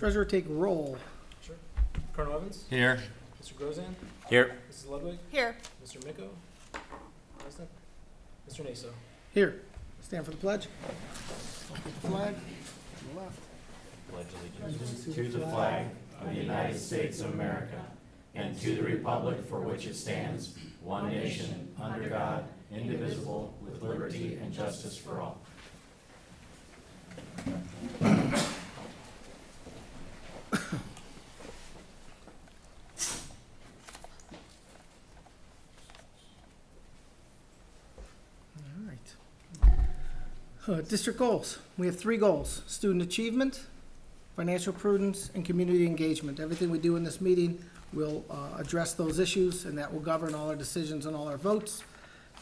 Treasurer take roll. Sure. Colonel Evans? Here. Mr. Grozan? Here. Mrs. Ludwig? Here. Mr. Miko? Present. Mr. Naso? Here. Stand for the pledge. Look at the flag. On the left. Pledge allegiance to the flag of the United States of America and to the republic for which it stands, one nation, under God, indivisible, with liberty and justice for all. District goals. We have 3 goals: student achievement, financial prudence, and community engagement. Everything we do in this meeting will address those issues, and that will govern all our decisions and all our votes.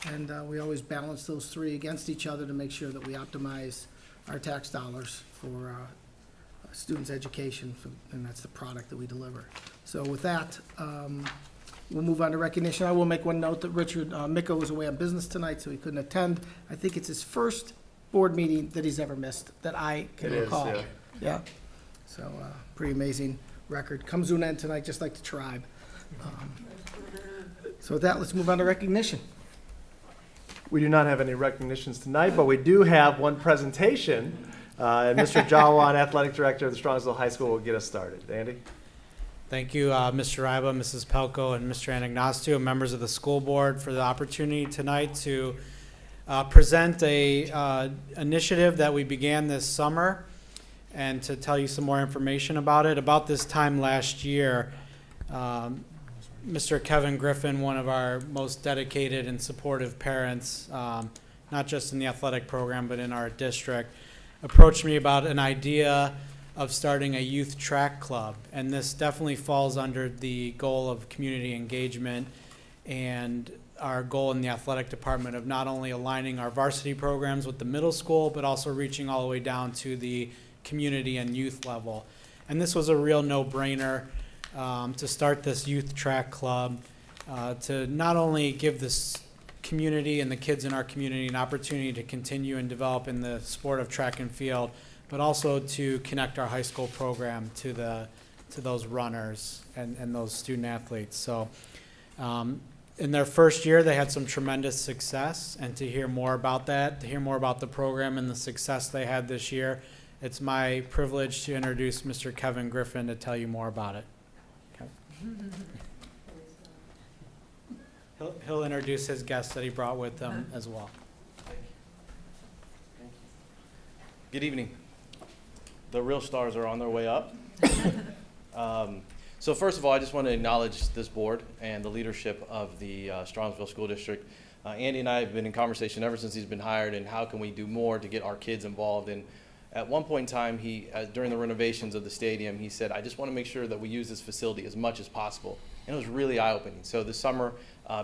And we always balance those 3 against each other to make sure that we optimize our tax dollars for students' education, and that's the product that we deliver. So with that, we'll move on to recognition. I will make one note that Richard Miko was away on business tonight, so he couldn't attend. I think it's his first board meeting that he's ever missed, that I can recall. It is, Yeah. So, pretty amazing record. Comes to an end tonight, just like the tribe. So with that, let's move on to recognition. We do not have any recognitions tonight, but we do have one presentation. And Mr. Jawan, Athletic Director of the Strongsville High School, will get us started. Andy? Thank you, Mr. Ryba, Mrs. Pelko, and Mr. Anagnostou, and members of the school board, for the opportunity tonight to present a initiative that we began this summer, and to tell you some more information about it. About this time last year, Mr. Kevin Griffin, one of our most dedicated and supportive parents, not just in the athletic program but in our district, approached me about an idea of starting a youth track club. And this definitely falls under the goal of community engagement and our goal in the athletic department of not only aligning our varsity programs with the middle school, but also reaching all the way down to the community and youth level. And this was a real no-brainer to start this youth track club, to not only give this community and the kids in our community an opportunity to continue and develop in the sport of track and field, but also to connect our high school program to those runners and those student athletes. So in their first year, they had some tremendous success, and to hear more about that, to hear more about the program and the success they had this year, it's my privilege to introduce Mr. Kevin Griffin to tell you more about it. He'll introduce his guests that he brought with him as well. Good evening. The real stars are on their way up. So first of all, I just want to acknowledge this board and the leadership of the Strongsville School District. Andy and I have been in conversation ever since he's been hired, and how can we do more to get our kids involved. And at one point in time, during the renovations of the stadium, he said, I just want to make sure that we use this facility as much as possible. And it was really eye-opening. So this summer,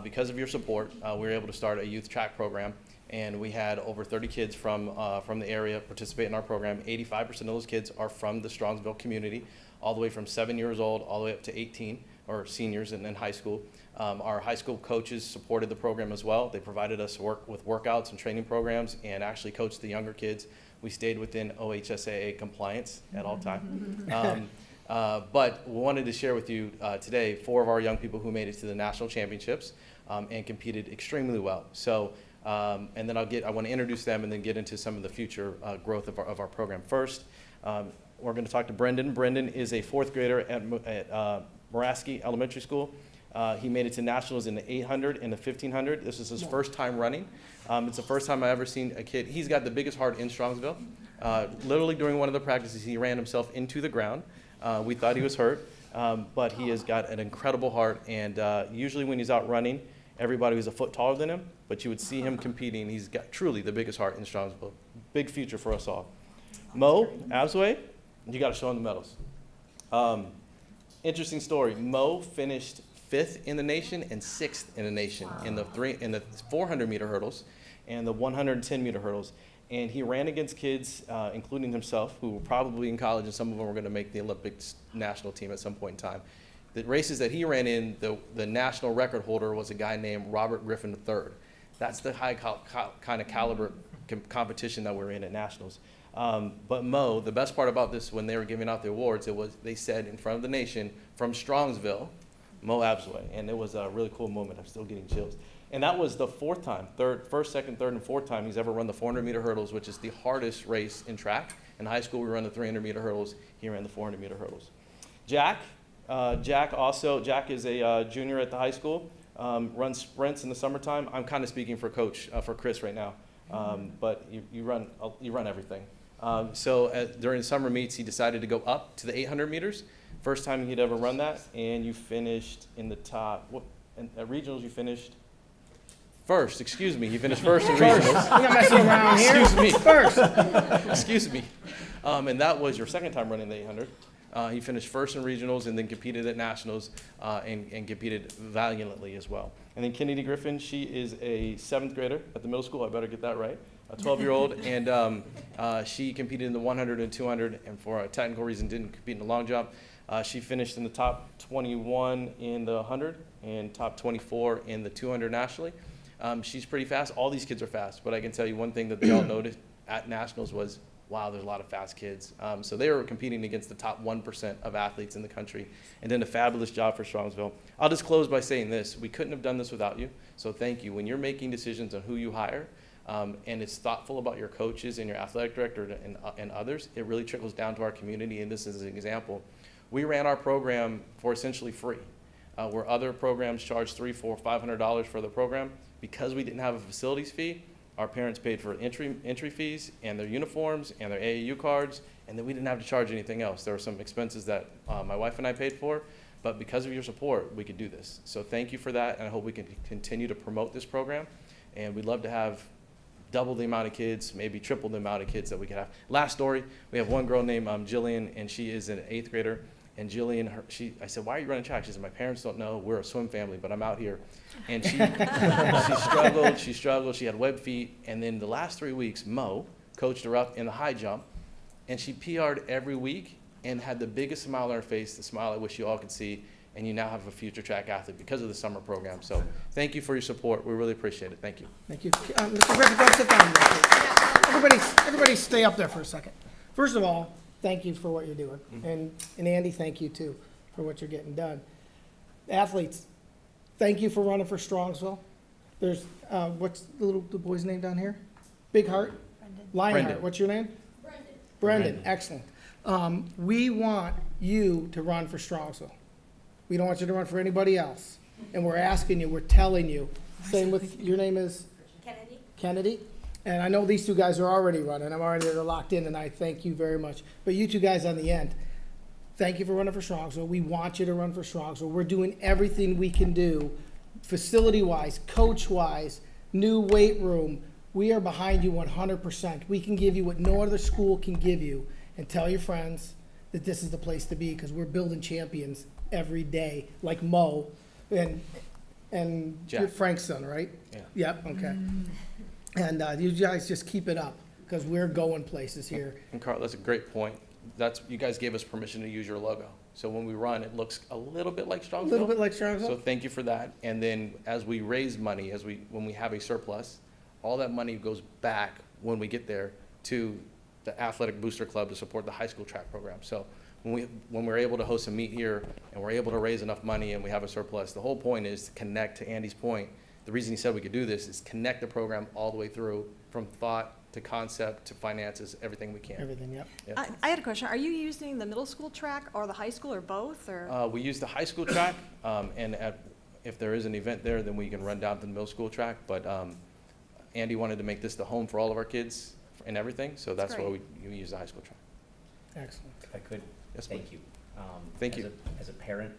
because of your support, we were able to start a youth track program. And we had over 30 kids from the area participate in our program. 85% of those kids are from the Strongsville community, all the way from 7 years old all the way up to 18, or seniors and in high school. Our high school coaches supported the program as well. They provided us with workouts and training programs, and actually coached the younger kids. We stayed within OHSAA compliance at all time. But we wanted to share with you today 4 of our young people who made it to the national championships and competed extremely well. So, and then I want to introduce them and then get into some of the future growth of our program. First, we're going to talk to Brendan. Brendan is a 4th grader at Moraski Elementary School. He made it to nationals in the 800 and the 1500. This is his first time running. It's the first time I've ever seen a kid. He's got the biggest heart in Strongsville. Literally during one of the practices, he ran himself into the ground. We thought he was hurt, but he has got an incredible heart. And usually when he's out running, everybody was a foot taller than him, but you would see him competing. He's got truly the biggest heart in Strongsville. Big future for us all. Mo Absway, you got to show him the medals. Interesting story. Mo finished 5th in the nation and 6th in the nation in the 400-meter hurdles and the 110-meter hurdles. And he ran against kids, including himself, who were probably in college, and some of them were going to make the Olympics national team at some point in time. The races that he ran in, the national record holder was a guy named Robert Griffin III. That's the high kind of caliber competition that we're in at nationals. But Mo, the best part about this, when they were giving out the awards, they said in front of the nation, from Strongsville, Mo Absway. And it was a really cool moment. I'm still getting chills. And that was the first, second, third, and fourth time he's ever run the 400-meter hurdles, which is the hardest race in track. In high school, we run the 300-meter hurdles. He ran the 400-meter hurdles. Jack is a junior at the high school, runs sprints in the summertime. I'm kind of speaking for Coach, for Chris right now, but you run everything. During summer meets, he decided to go up to the 800 meters. First time he'd ever run that, and you finished in the top. At regionals, you finished first. Excuse me, he finished first in regionals. You're not messing around here. Excuse me. First. Excuse me. And that was your second time running the 800. He finished first in regionals and then competed at nationals and competed valiantly as well. And then Kennedy Griffin, she is a 7th grader at the middle school. I better get that right. A 12-year-old, and she competed in the 100 and 200, and for a technical reason didn't compete in the long jump. She finished in the top 21 in the 100 and top 24 in the 200 nationally. She's pretty fast. All these kids are fast, but I can tell you one thing that they all noticed at nationals was, wow, there's a lot of fast kids. So they were competing against the top 1% of athletes in the country, and did a fabulous job for Strongsville. I'll just close by saying this. We couldn't have done this without you, so thank you. When you're making decisions on who you hire, and it's thoughtful about your coaches and your athletic director and others, it really trickles down to our community, and this is an example. We ran our program for essentially free, where other programs charge $300, $400, $500 for the program. Because we didn't have a facilities fee, our parents paid for entry fees and their uniforms and their AAU cards, and then we didn't have to charge anything else. There were some expenses that my wife and I paid for, but because of your support, we could do this. So thank you for that, and I hope we can continue to promote this program, and we'd love to have double the amount of kids, maybe triple the amount of kids that we could have. Last story, we have one girl named Jillian, and she is an 8th grader. And Jillian, I said, why are you running track? She said, my parents don't know. We're a swim family, but I'm out here. And she struggled. She had web feet. And then the last 3 weeks, Mo coached her up in the high jump. And she PR'd every week and had the biggest smile on her face, the smile I wish you all could see. And you now have a future track athlete because of the summer program. So thank you for your support. We really appreciate it. Thank you. Thank you. Mr. Griffin, go sit down. Everybody stay up there for a second. First of all, thank you for what you're doing. And Andy, thank you too for what you're getting done. Athletes, thank you for running for Strongsville. There's, what's the boy's name down here? Big Heart? Lionheart. Brendan. What's your name? Brendan. Excellent. We want you to run for Strongsville. We don't want you to run for anybody else. And we're asking you, we're telling you. Same with, your name is? Kennedy. And I know these two guys are already running. They're locked in, and I thank you very much. But you two guys on the end, thank you for running for Strongsville. We want you to run for Strongsville. We're doing everything we can do, facility-wise, coach-wise, new weight room. We are behind you 100%. We can give you what no other school can give you. And tell your friends that this is the place to be, because we're building champions every day, like Mo and Jack. you're Frank's son, right? Yeah. Yep, okay. And you guys just keep it up, because we're going places here. And Carl, that's a great point. You guys gave us permission to use your logo. So when we run, it looks a little bit like Strongsville. A little bit like So Strongsville? thank you for that. And then as we raise money, when we have a surplus, all that money goes back when we get there to the Athletic Booster Club to support the high school track program. So when we're able to host a meet here and we're able to raise enough money and we have a surplus, the whole point is to connect, to Andy's point. The reason he said we could do this is connect the program all the way through, from thought to concept to finances, everything we can. Everything, yep. Yeah. I had a question. Are you using the middle school track or the high school or both? Or We use the high school track, and if there is an event there, then we can run down to the middle school track. But Andy wanted to make this the home for all of our kids and everything, so that's why we use the high school track. Excellent. If I could, Yes, thank you. Thank you. As a parent,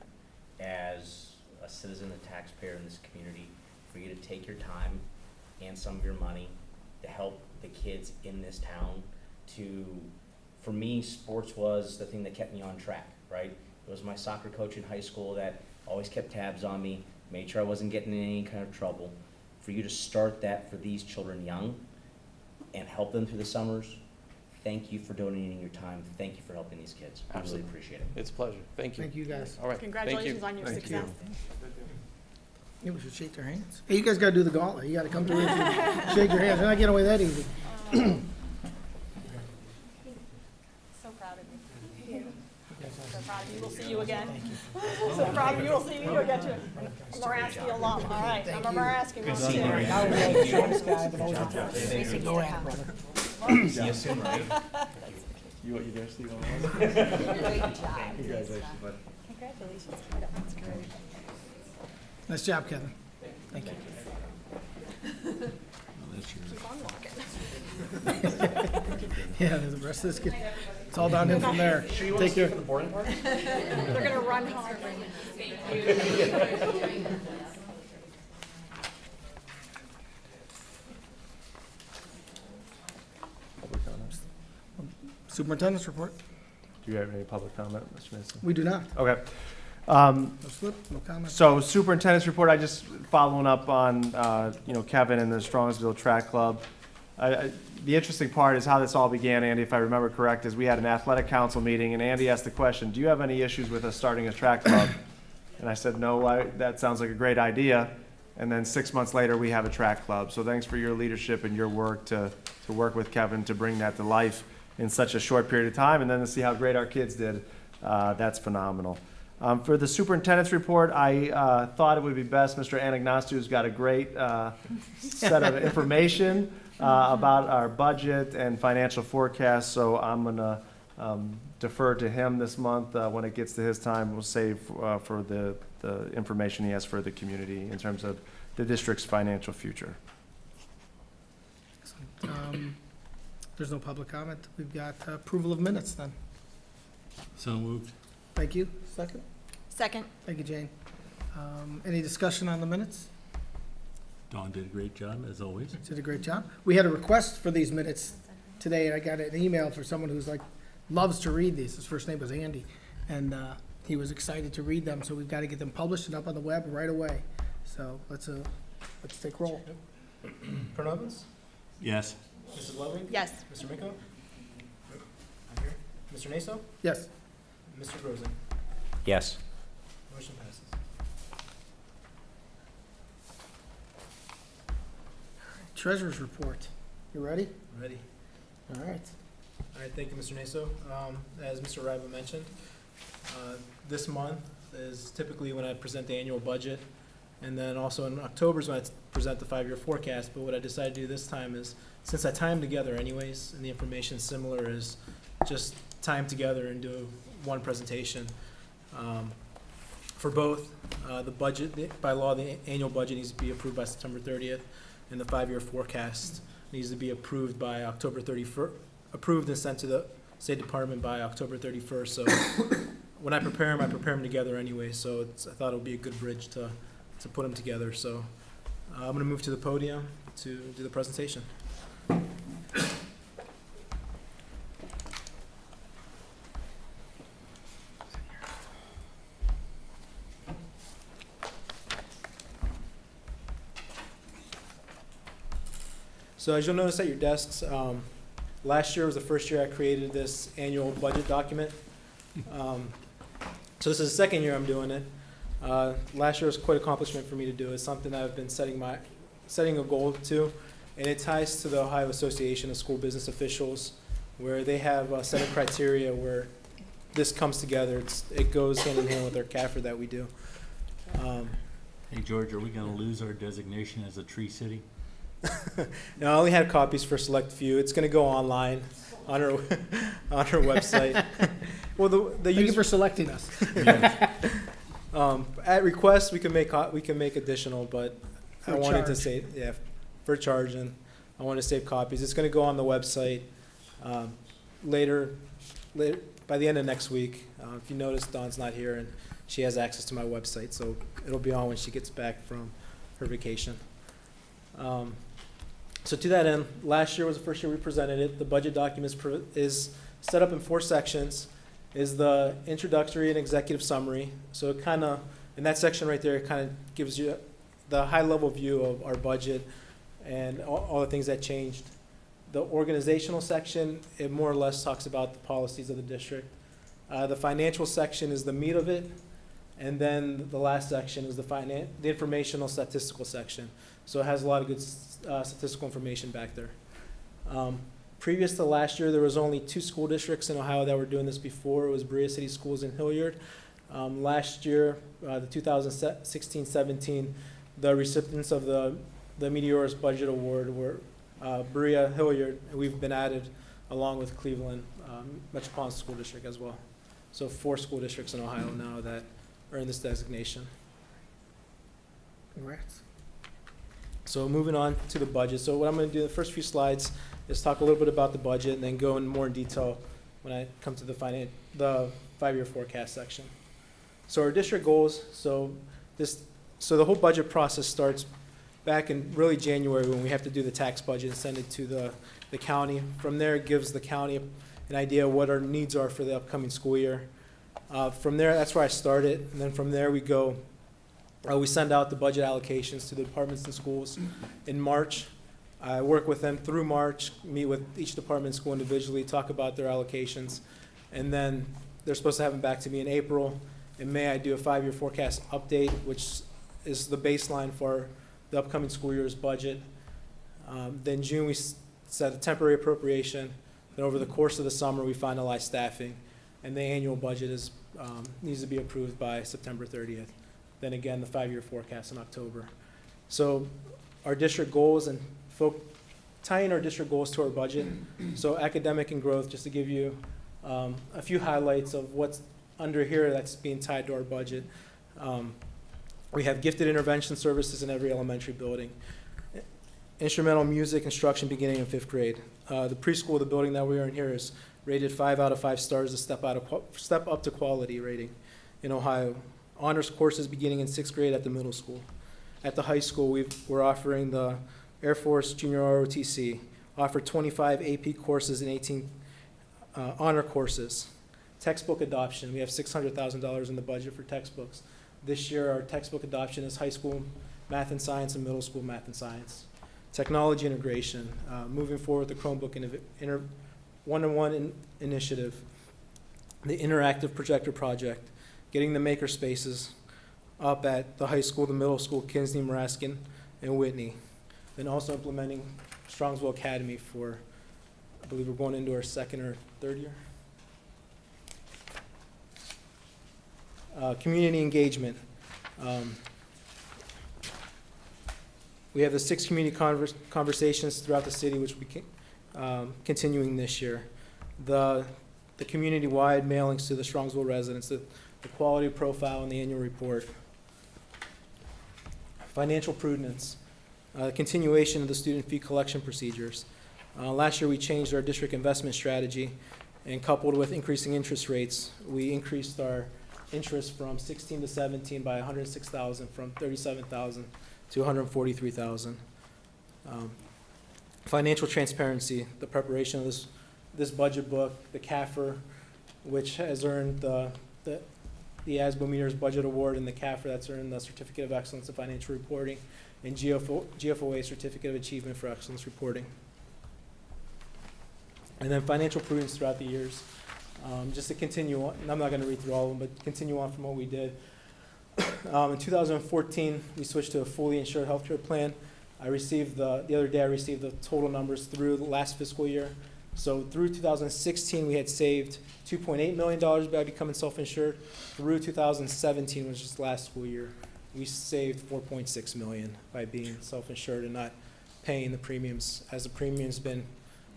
as a citizen, a taxpayer in this community, for you to take your time and some of your money to help the kids in this town for me, sports was the thing that kept me on track, right? It was my soccer coach in high school that always kept tabs on me, made sure I wasn't getting in any kind of trouble. For you to start that for these children young and help them through the summers, thank you for donating your time. Thank you for helping these kids. I really Absolutely. appreciate it. It's a pleasure. Thank you. Thank you, guys. All right. congratulations on your Thank success. Yeah, we should shake their hands. Hey, you guys gotta do the gauntlet. You gotta come to it and shake your hands. They're not getting away that easy. So proud of you. We'll see you again. So proud of you. We'll see you again too. Moraski alum. All right. I'm a Moraski. We'll see you. Now we're the shortest guy, but always go at it, brother. See you soon, right? You there, Steve? Great job. Congratulations, bud. Congratulations, Tito. That's great. Nice job, Kevin. Thank you. Keep on walking. Yeah, the rest of this, it's all downhill from there. Take care. The boarding part? They're gonna run hard. Public comments. Superintendent's report. Do you have any public comment, Mr. Mason? We do not. Okay. No slip, no comment. So superintendent's report, I just following up on, Kevin and the Strongsville Track Club. The interesting part is how this all began, Andy, if I remember correct, is we had an athletic council meeting and Andy asked the question, do you have any issues with us starting a track club? And I said, no, that sounds like a great idea. And then 6 months later, we have a track club. So thanks for your leadership and your work to work with Kevin to bring that to life in such a short period of time, and then to see how great our kids did. That's phenomenal. For the superintendent's report, I thought it would be best, Mr. Anagnostu's got a great set of information about our budget and financial forecast, so I'm going to defer to him this month. When it gets to his time, we'll save for the information he has for the community in terms of the district's financial future. There's no public comment. We've got approval of minutes then. So moved. Thank you. Second? Second. Thank you, Jane. Any discussion on the minutes? Dawn did a great job, as always. Did a great job. We had a request for these minutes today, and I got an email for someone who's like, loves to read these. His first name was Andy, and he was excited to read them, so we've got to get them published and up on the web right away. So let's take roll. Prudence? Yes. Mrs. Loving? Yes. Mr. Miko? I'm here. Mr. Naso? Yes. Mr. Grozen? Yes. Motion passes. Treasurer's report. You ready? Ready. All right. All right, thank you, Mr. Naso. As Mr. Riva mentioned, this month is typically when I present the annual budget, and then also in October is when I present the 5-year forecast, but what I decided to do this time is, since I tie them together anyways, and the information is similar, is just tie them together and do one presentation. For both, the budget, by law, the annual budget needs to be approved by September 30th, and the 5-year forecast needs to be approved by October 31st, approved and sent to the State Department by October 31st. So when I prepare them together anyway, so I thought it would be a good bridge to put them together. So I'm going to move to the podium to do the presentation. So as you'll notice at your desks, last year was the first year I created this annual budget document. So this is the second year I'm doing it. Last year was quite an accomplishment for me to do. It's something I've been setting a goal to, and it ties to the Ohio Association of School Business Officials, where they have a set of criteria where this comes together. It goes hand in hand with our CAFR that we do. Hey, George, are we going to lose our designation as a tree city? No, I only had copies for a select few. It's going to go online on our website. Well, the Thank you use for selecting us. at request we can make additional, but For I wanted to charge. say for charge, and I want to save copies. It's going to go on the website later by the end of next week. If you notice, Dawn's not here, and she has access to my website, so it'll be on when she gets back from her vacation. So to that end, last year was the first year we presented it. The budget document is set up in 4 sections. Is the introductory and executive summary. So it kind of, in that section right there, it kind of gives you the high-level view of our budget and all the things that changed. The organizational section, it more or less talks about the policies of the district. The financial section is the meat of it. And then the last section is the informational statistical section. So it has a lot of good statistical information back there. Previous to last year, there was only 2 school districts in Ohio that were doing this before. It was Berea City Schools and Hilliard. Last year, the 2016-17, the recipients of the Meteor's Budget Award were Berea, Hilliard, and we've been added along with Cleveland Metropolitan School District as well. So 4 school districts in Ohio now that are in this designation. Congrats. So moving on to the budget. So what I'm going to do in the first few slides is talk a little bit about the budget and then go in more in detail when I come to the 5-year forecast section. So our district goals, so the whole budget process starts back in really January when we have to do the tax budget and send it to the county. From there, it gives the county an idea of what our needs are for the upcoming school year. From there, that's where I started, and then from there we go, we send out the budget allocations to the departments and schools in March. I work with them through March, meet with each department and school individually, talk about their allocations, and then they're supposed to have them back to me in April. In May, I do a 5-year forecast update, which is the baseline for the upcoming school year's budget. Then June, we set a temporary appropriation. Then over the course of the summer, we finalize staffing, and the annual budget needs to be approved by September 30th. Then again, the 5-year forecast in October. So our district goals and tying our district goals to our budget. So academic and growth, just to give you a few highlights of what's under here that's being tied to our budget. We have gifted intervention services in every elementary building. Instrumental music instruction beginning in 5th grade. The preschool, the building that we are in here, is rated 5 out of 5 stars, a step up to quality rating in Ohio. Honors courses beginning in 6th grade at the middle school. At the high school, we're offering the Air Force Junior ROTC, offer 25 AP courses and 18 honor courses. Textbook adoption, we have $600,000 in the budget for textbooks. This year, our textbook adoption is high school math and science and middle school math and science. Technology integration, moving forward with the Chromebook one-on-one initiative, the interactive projector project, getting the maker spaces up at the high school, the middle school, Kinsley, Maraskin, and Whitney. Then also implementing Strongsville Academy for, I believe we're going into our 2nd or 3rd year. Community engagement. We have the 6 community conversations throughout the city, which will be continuing this year. The community-wide mailings to the Strongsville residents, the quality profile and the annual report. Financial prudence, continuation of the student fee collection procedures. Last year, we changed our district investment strategy, and coupled with increasing interest rates, we increased our interest from 16 to 17 by $106,000, from $37,000 to $143,000. Financial transparency, the preparation of this budget book, the CAFR, which has earned the ASBO Meteor's Budget Award, and the CAFR that's earned the Certificate of Excellence in Financial Reporting, and GFOA Certificate of Achievement for Excellence Reporting. And then financial prudence throughout the years. Just to continue on, and I'm not going to read through all of them, but continue on from what we did. In 2014, we switched to a fully insured healthcare plan. The other day I received the total numbers through the last fiscal year. So through 2016, we had saved $2.8 million by becoming self-insured. Through 2017, which is last school year, we saved $4.6 million by being self-insured and not paying the premiums, as the premiums been,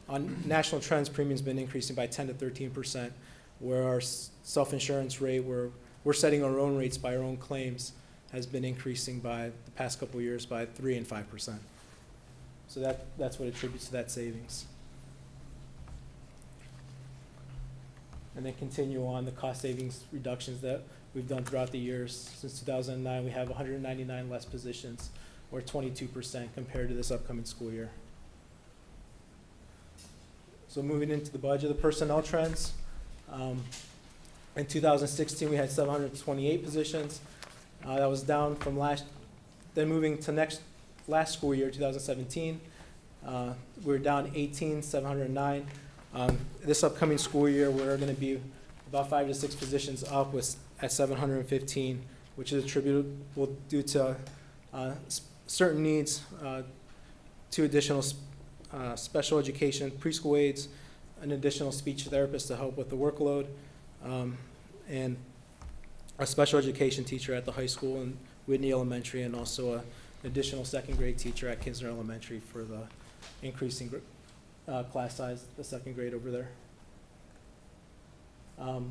on national trends, premiums been increasing by 10 to 13%, where our self-insurance rate, we're setting our own rates by our own claims, has been increasing by the past couple of years by 3 and 5%. So that's what attributes to that savings. And then continue on the cost savings reductions that we've done throughout the years. Since 2009, we have 199 less positions, or 22% compared to this upcoming school year. So moving into the budget, the personnel trends. In 2016, we had 728 positions. That was down from then moving to last school year, 2017, we were down 709. This upcoming school year, we're going to be about 5 to 6 positions up at 715, which is attributable due to certain needs, 2 additional special education preschool aides, an additional speech therapist to help with the workload, and a special education teacher at the high school in Whitney Elementary, and also an additional second grade teacher at Kinsler Elementary for the increasing class size, the second grade over there.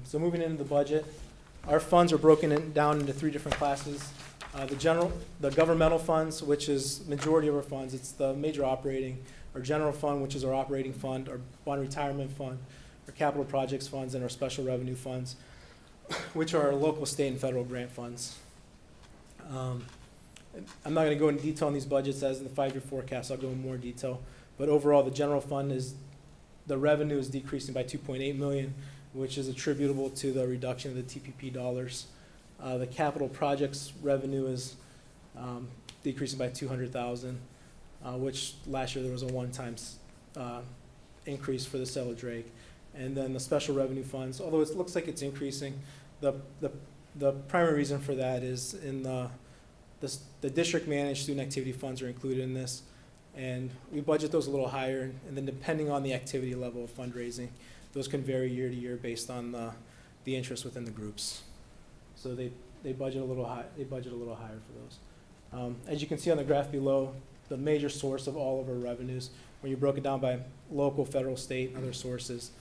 So moving into the budget, our funds are down into three different classes. The governmental funds, which is majority of our funds, it's the major operating, our general fund, which is our operating fund, our bond retirement fund, our capital projects funds, and our special revenue funds, which are our local, state, and federal grant funds. I'm not going to go into detail on these budgets as in the 5-year forecast. I'll go in more detail. But overall, the general fund the revenue is decreasing by $2.8 million, which is attributable to the reduction of the TPP dollars. The capital projects revenue is decreasing by $200,000, which last year there was a one-time increase for the sale of Drake. And then the special revenue funds, although it looks like it's increasing, the primary reason for that is in the district managed student activity funds are included in this, and we budget those a little higher, and then depending on the activity level of fundraising, those can vary year to year based on the interest within the groups. So they budget a little high. They budget a little higher for those. As you can see on the graph below, the major source of all of our revenues, when you broke it down by local, federal, state, and other sources,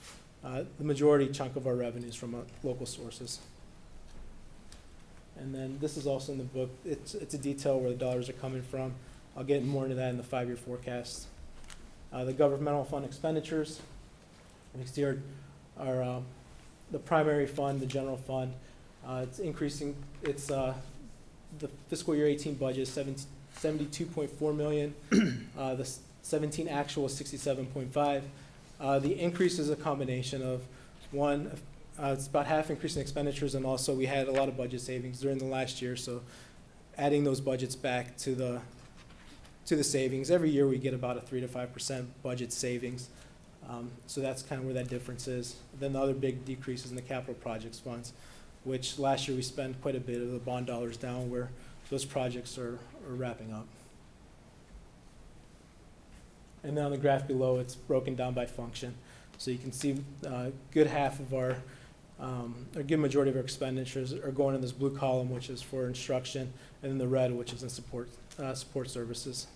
the majority chunk of our revenues from local sources. And then this is also in the book. It's a detail where the dollars are coming from. I'll get more into that in the 5-year forecast. The governmental fund expenditures. Next year, the primary fund, the general fund, it's increasing. It's the fiscal year 18 budget is $72.4 million. The 17 actual is 67.5. The increase is a combination of one. It's about half increase in expenditures, and also we had a lot of budget savings during the last year. So, adding those budgets back to the savings every year, we get about a 3 to 5% budget savings. So that's kind of where that difference is. Then the other big decrease is in the capital projects funds, which last year we spent quite a bit of the bond dollars down where those projects are wrapping up. And then on the graph below, it's broken down by function. So you can see a good half of a good majority of our expenditures are going in this blue column, which is for instruction, and then the red, which is in support services.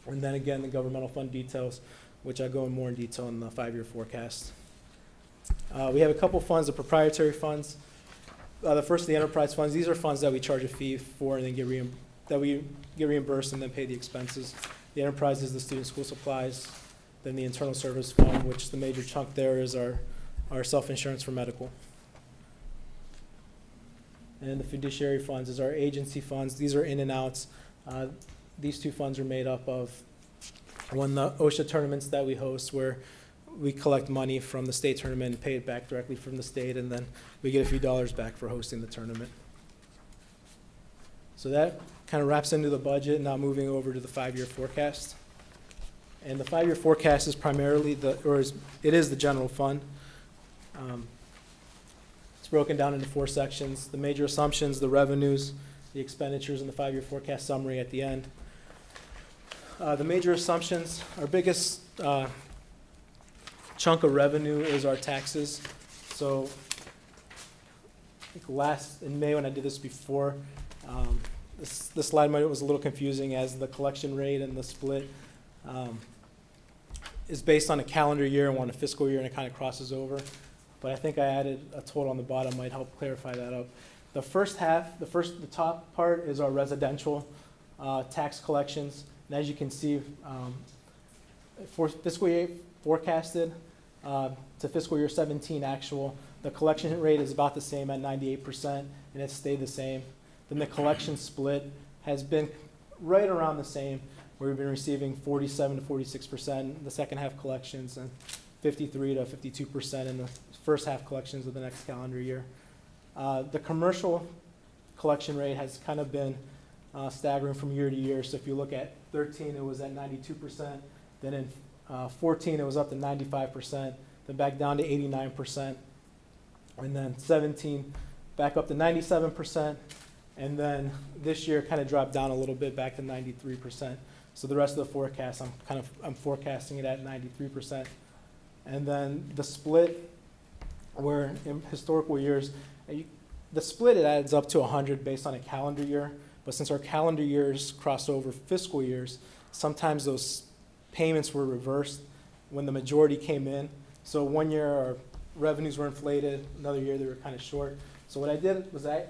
And then again, the governmental fund details, which I go in more in detail in the 5-year forecast. We have a couple funds, the proprietary funds. The first, the enterprise funds. These are funds that we charge a fee for and then we get reimbursed and then pay the expenses. The enterprise is the student school supplies. Then the internal service fund, which the major chunk there is our self-insurance for medical. And then the fiduciary funds is our agency funds. These are in and outs. These two funds are made up of the OSHA tournaments that we host, where we collect money from the state tournament and pay it back directly from the state, and then we get a few dollars back for hosting the tournament. So that kind of wraps into the budget. Now moving over to the 5-year forecast. And the 5-year forecast is primarily it is the general fund. It's broken down into 4 sections: the major assumptions, the revenues, the expenditures, and the 5-year forecast summary at the end. The major assumptions, our biggest chunk of revenue is our taxes. So I think in May when I did this before, the slide was a little confusing as the collection rate and the split is based on a calendar year and on a fiscal year, and it kind of crosses over. But I think I added a total on the bottom might help clarify that up. The first half, the top part is our residential tax collections. And as you can see, for fiscal year forecasted to fiscal year 17 actual, the collection rate is about the same at 98%, and it's stayed the same. Then the collection split has been right around the same, where we've been receiving 47 to 46% in the second half collections and 53 to 52% in the first half collections of the next calendar year. The commercial collection rate has kind of been staggering from year to year. So if you look at 13, it was at 92%. Then in 14, it was up to 95%. Then back down to 89%. And then 17, back up to 97%. And then this year kind of dropped down a little bit back to 93%. So the rest of the forecast, I'm forecasting it at 93%. And then the split, where in historical years, the split, it adds up to 100 based on a calendar year. But since our calendar years cross over fiscal years, sometimes those payments were reversed when the majority came in. So one year our revenues were inflated, another year they were kind of short. So what I did was they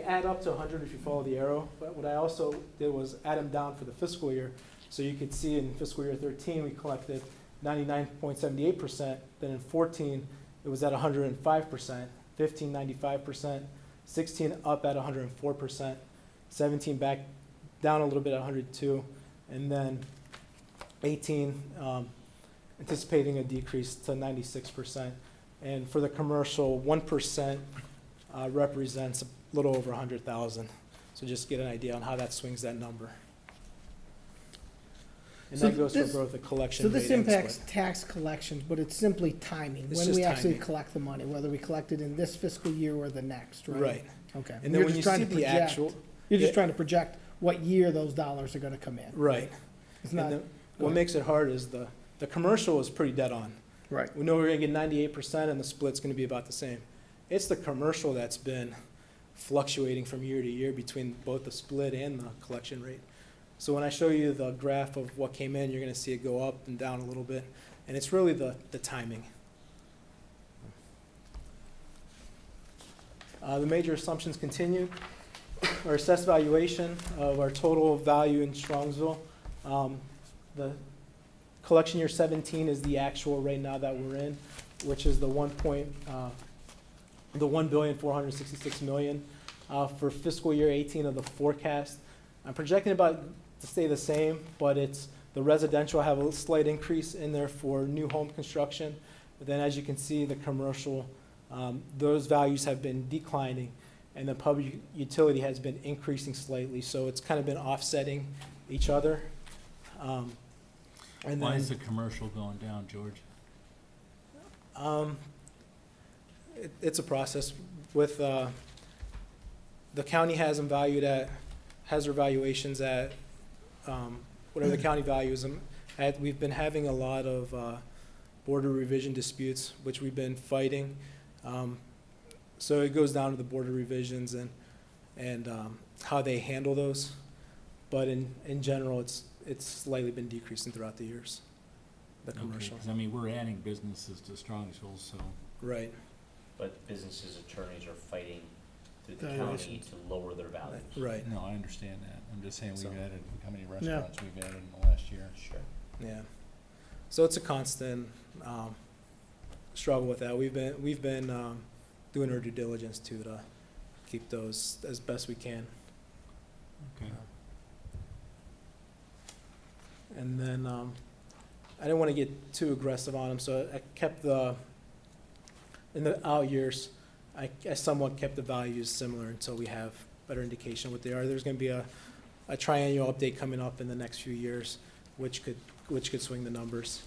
add up to 100 if you follow the arrow, but what I also did was add them down for the fiscal year. So you could see in fiscal year 13, we collected 99.78%, then in 14, it was at 105%, 15, 95%, 16 up at 104%, 17 back down a little bit at 102, and then 18 anticipating a decrease to 96%. And for the commercial, 1% represents a little over 100,000. So just get an idea on how that swings that number. And So that goes for this- both the collection So rate this and impacts split. tax collections, but it's simply timing, It's when just we actually timing. collect the money, whether we collect it in this fiscal year or the next, right? Right. Okay. And You're then when just you trying see to the project- actual, You're just yeah. trying to project what year those dollars are gonna come in. right. It's And not, then what makes it hard is the commercial is pretty dead on. right. We know we're gonna get 98% and the split's gonna be about the same. It's the commercial that's been fluctuating from year to year between both the split and the collection rate. So when I show you the graph of what came in, you're gonna see it go up and down a little bit, and it's really the timing. The major assumptions continue. Our assessed valuation of our total value in Strongsville. The collection year 17 is the actual right now that we're in, which is the $1,466,000,000. For fiscal year 18 of the forecast, I'm projecting about to stay the same, but it's the residential have a slight increase in there for new home construction. But then as you can see, the commercial, those values have been declining, and the public utility has been increasing slightly. So it's kind of been offsetting each other. And Why then, is the commercial going down, George? it's a process with, the county has them valued at, has their valuations at, whatever the county values them at. We've been having a lot of, border revision disputes, which we've been fighting. So it goes down to the border revisions and how they handle those. But in general, it's slightly been decreasing throughout the years, the commercial. Because, I mean, we're adding businesses to Strongsville, so. Right, But businesses' attorneys are fighting through the county Valuations. to lower their values. right, No, I understand that. I'm just saying So- we've added, how many restaurants we've added in the last year. Sure. yeah. So it's a constant struggle with that. We've been doing our due diligence to keep those as best we can. Okay. And then I didn't want to get too aggressive on them, so I kept in the out years, I somewhat kept the values similar until we have better indication what they are. There's going to be a triennial update coming up in the next few years, which could swing the numbers.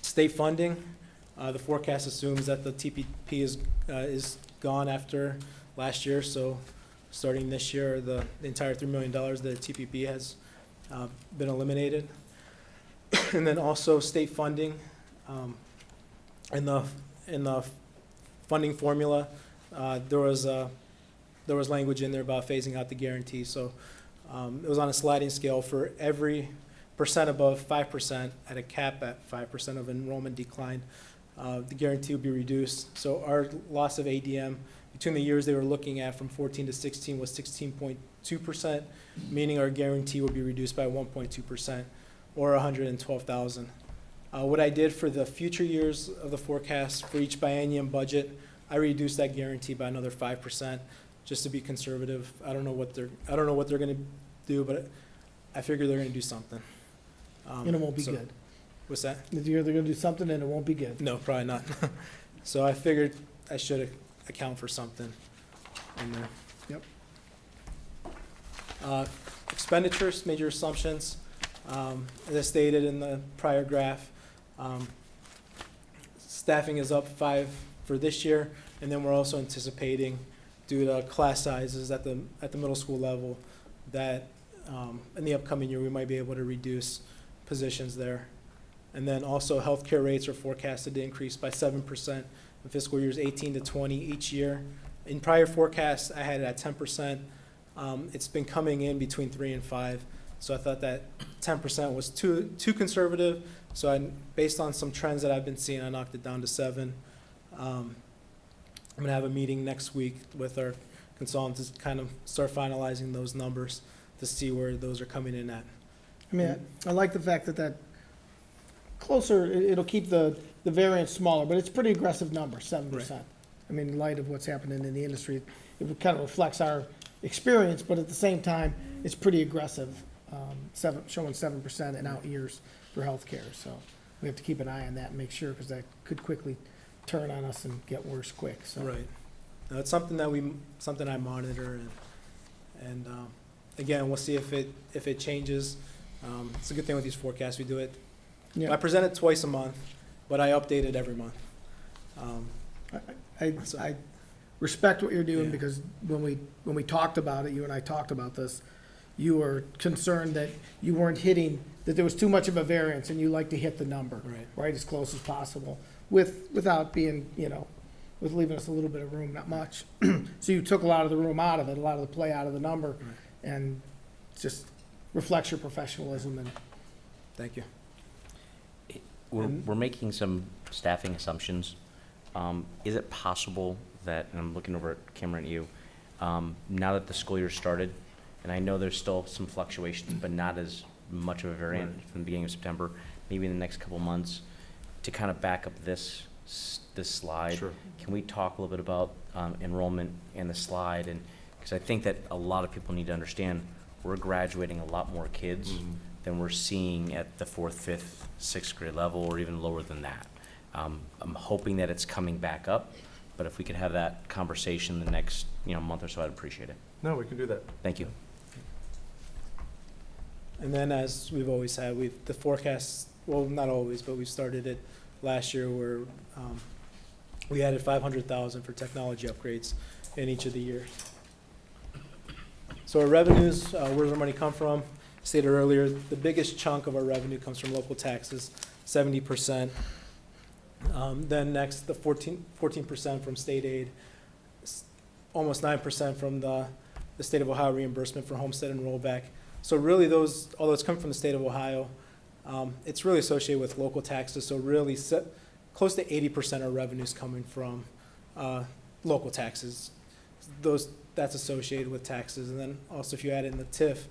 State funding, the forecast assumes that the TPP is gone after last year, so starting this year, the entire $3 million that TPP has been eliminated. And then also state funding, in the funding formula, there was language in there about phasing out the guarantee. So it was on a sliding scale for every percent above 5% at a cap at 5% of enrollment decline. The guarantee would be reduced. So our loss of ADM between the years they were looking at from 14 to 16 was 16.2%, meaning our guarantee would be reduced by 1.2%, or 112,000. What I did for the future years of the forecast for each biennium budget, I reduced that guarantee by another 5%, just to be conservative. I don't know what they're going to do, but I figure they're going to do something. And it won't be so- good. What's that? They're gonna do something and it won't be good. No, probably not. So I figured I should account for something in there. Yep. Expenditures, major assumptions, as I stated in the prior graph, staffing is up 5 for this year, and then we're also anticipating due to class sizes at the middle school level, that in the upcoming year, we might be able to reduce positions there. And then also healthcare rates are forecasted to increase by 7% in fiscal years 18 to 20 each year. In prior forecasts, I had it at 10%. It's been coming in between 3 and 5. So I thought that 10% was too conservative. So based on some trends that I've been seeing, I knocked it down to 7. I'm gonna have a meeting next week with our consultants to kind of start finalizing those numbers to see where those are coming in at. I mean, I like the fact that closer, it'll keep the variance smaller, but it's a pretty aggressive number, 7%. I mean, in light of what's happening in the industry, it kind of reflects our experience, but at the same time, it's pretty aggressive, showing 7% in out years for healthcare. So we have to keep an eye on that and make sure, because that could quickly turn on us and get worse quick, so. Right. Now, it's something something I monitor, and again, we'll see if it changes. It's a good thing with these forecasts, we do it. Yeah. I present it twice a month, but I update it every month. I respect what you're doing, Yeah. because when we talked about it, you and I talked about this, you were concerned that you weren't hitting, that there was too much of a variance, and you like to hit the number, right, as close as possible, without being, with leaving us a little bit of room, not much. So you took a lot of the room out of it, a lot of the play out of the number, and just reflects your professionalism, and Thank you. We're making some staffing assumptions. Is it possible that, and I'm looking over at Cameron and you, now that the school year started, and I know there's still some fluctuations, but not as much of a variance from the beginning of September, maybe in the next couple months, to kind of back up this slide. Sure. Can we talk a little bit about enrollment and the slide? And because I think that a lot of people need to understand, we're graduating a lot more kids than we're seeing at the 4th, 5th, 6th grade level, or even lower than that. I'm hoping that it's coming back up, but if we could have that conversation the next month or so, I'd appreciate it. No, we can do that. Thank you. And then, as we've always had, the forecasts, well, not always, but we started it last year where we added $500,000 for technology upgrades in each of the years. So our revenues, where does our money come from? Stated earlier, the biggest chunk of our revenue comes from local taxes, 70%. Then next, the 14% from state aid, almost 9% from the state of Ohio reimbursement for homestead and rollback. So really although it's come from the state of Ohio, it's really associated with local taxes. So really close to 80% of revenues coming from local taxes. That's associated with taxes. And then also if you add in the TIF,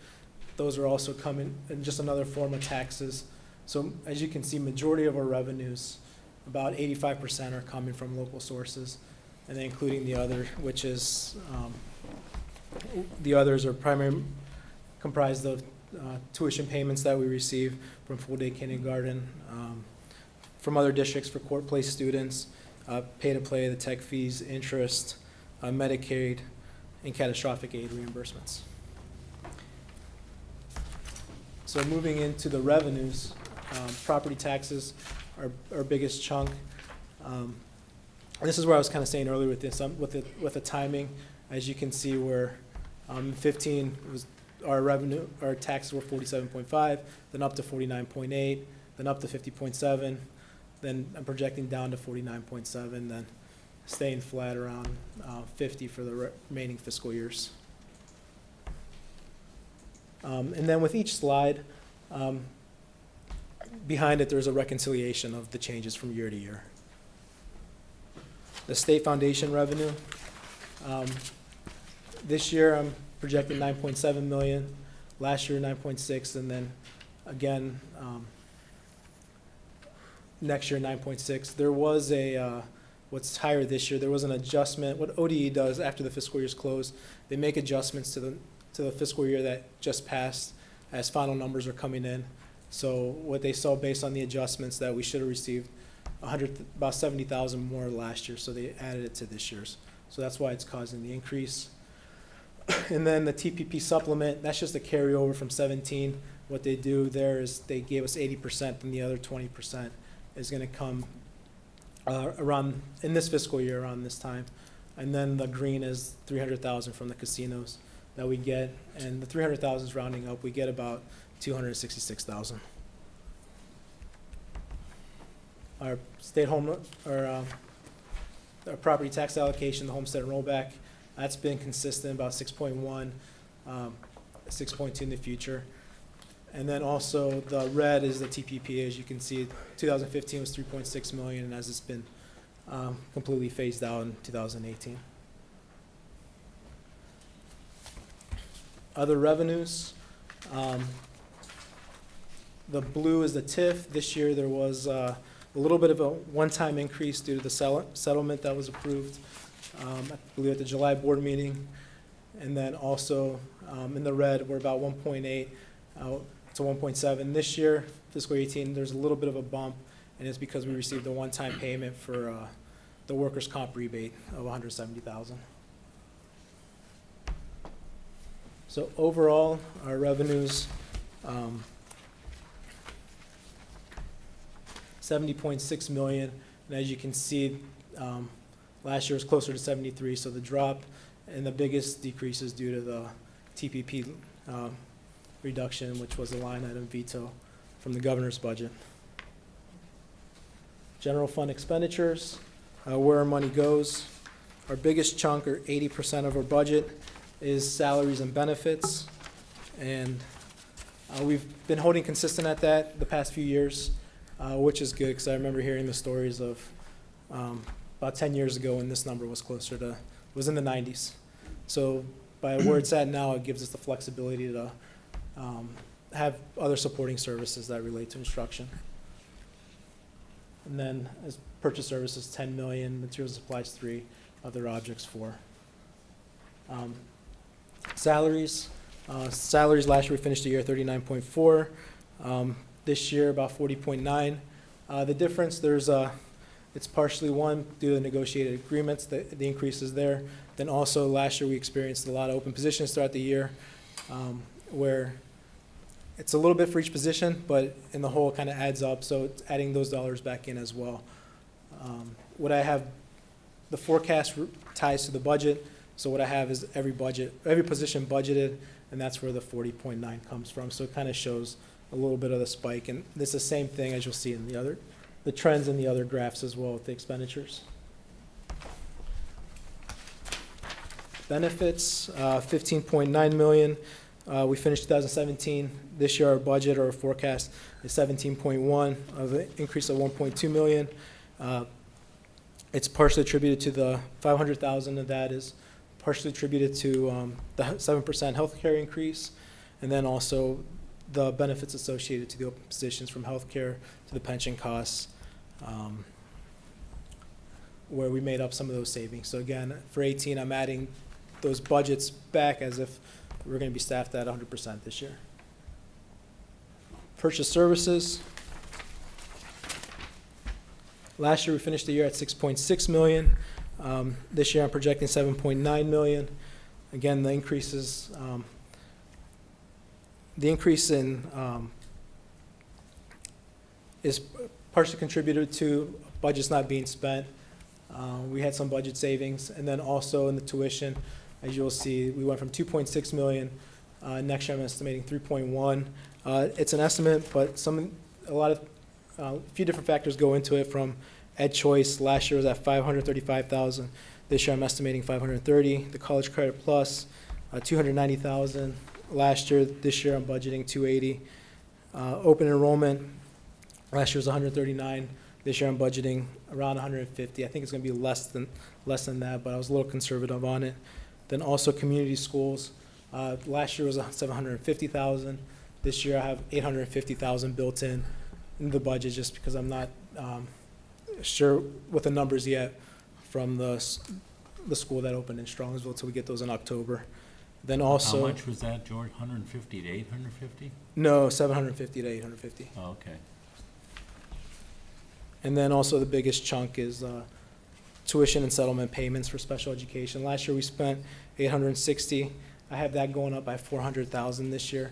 those are also coming in just another form of taxes. So as you can see, majority of our revenues, about 85% are coming from local sources, and then including the other, which is, the others are primarily comprised of tuition payments that we receive from full-day kindergarten, from other districts for court-placed students, pay-to-play, the tech fees, interest, Medicaid, and catastrophic aid reimbursements. So moving into the revenues, property taxes are our biggest chunk. This is where I was kind of saying earlier with this, with the timing. As you can see, where 15 was our taxes were 47.5, then up to 49.8, then up to 50.7, then I'm projecting down to 49.7, then staying flat around 50 for the remaining fiscal years. And then with each slide, behind it, there's a reconciliation of the changes from year to year. The state foundation revenue, this year I'm projecting 9.7 million, last year 9.6, and then again, next year 9.6. There was what's higher this year, there was an adjustment. What ODE does after the fiscal year's closed, they make adjustments to the fiscal year that just passed as final numbers are coming in. So what they saw based on the adjustments that we should have received about 70,000 more last year, so they added it to this year's. So that's why it's causing the increase. And then the TPP supplement, that's just a carryover from 17. What they do there is they gave us 80%, and the other 20% is going to come around in this fiscal year around this time. And then the green is 300,000 from the casinos that we get, and the 300,000 is rounding up. We get about 266,000. Our state home, our property tax allocation, the homestead rollback, that's been consistent, about 6.1, 6.2 in the future. And then also the red is the TPP. As you can see, 2015 was 3.6 million, and as it's been completely phased out in 2018. Other revenues. The blue is the TIF. This year there was a little bit of a one-time increase due to the settlement that was approved, I believe at the July board meeting. And then also in the red, we're about 1.8 to 1.7. This year, fiscal 18, there's a little bit of a bump, and it's because we received a one-time payment for the workers' comp rebate of 170,000. So overall, our revenues, 70.6 million, and as you can see, last year was closer to 73, so the drop and the biggest decrease is due to the TPP reduction, which was a line item veto from the governor's budget. General fund expenditures, where our money goes. Our biggest chunk, or 80% of our budget, is salaries and benefits, and we've been holding consistent at that the past few years, which is good, because I remember hearing the stories of about 10 years ago when this number was closer to, was in the 90s. So by where it's at now, it gives us the flexibility to have other supporting services that relate to instruction. And then as purchase services, 10 million, materials and supplies 3, other objects 4. Salaries, last year we finished the year 39.4. This year about 40.9. The difference, it's partially one due to negotiated agreements, the increase is there. Then also last year we experienced a lot of open positions throughout the year, where it's a little bit for each position, but in the whole kind of adds up, so it's adding those dollars back in as well. What I have, the forecast ties to the budget, so what I have is every position budgeted, and that's where the 40.9 comes from. So it kind of shows a little bit of the spike, and it's the same thing as you'll see in the trends in the other graphs as well with the expenditures. Benefits, 15.9 million. We finished 2017. This year our budget or our forecast is 17.1, of an increase of 1.2 million. It's partially attributed to the 500,000 of that is partially attributed to the 7% healthcare increase, and then also the benefits associated to the open positions, from healthcare to the pension costs, where we made up some of those savings. So again, for 18, I'm adding those budgets back as if we're going to be staffed at 100% this year. Purchase services. Last year we finished the year at 6.6 million. This year I'm projecting 7.9 million. Again, the increase is partially contributed to budgets not being spent. We had some budget savings, and then also in the tuition, as you'll see, we went from 2.6 million. Next year I'm estimating 3.1. It's an estimate, but a few different factors go into it. From Ed Choice, last year was at 535,000. This year I'm estimating 530. The College Credit Plus, 290,000 last year. This year I'm budgeting 280. Open enrollment, last year was 139. This year I'm budgeting around 150. I think it's going to be less than that, but I was a little conservative on it. Then also community schools. Last year was 750,000. This year I have 850,000 built in the budget, just because I'm not sure with the numbers yet from the school that opened in Strongsville until we get those in October. Then also, how much was that, George? 150 to 850? No, 750 to 850. Oh, okay. And then also the biggest chunk is tuition and settlement payments for special education. Last year we spent 860. I have that going up by 400,000 this year.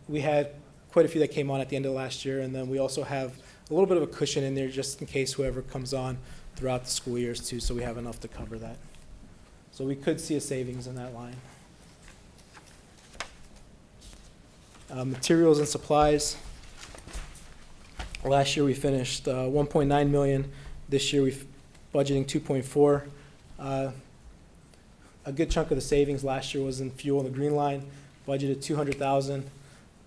We had quite a few that came on at the end of last year, and then we also have a little bit of a cushion in there just in case whoever comes on throughout the school years too, so we have enough to cover that. So we could see a savings in that line. Materials and supplies. Last year we finished 1.9 million. This year we're budgeting 2.4. A good chunk of the savings last year was in fuel in the green line, budgeted 200,000,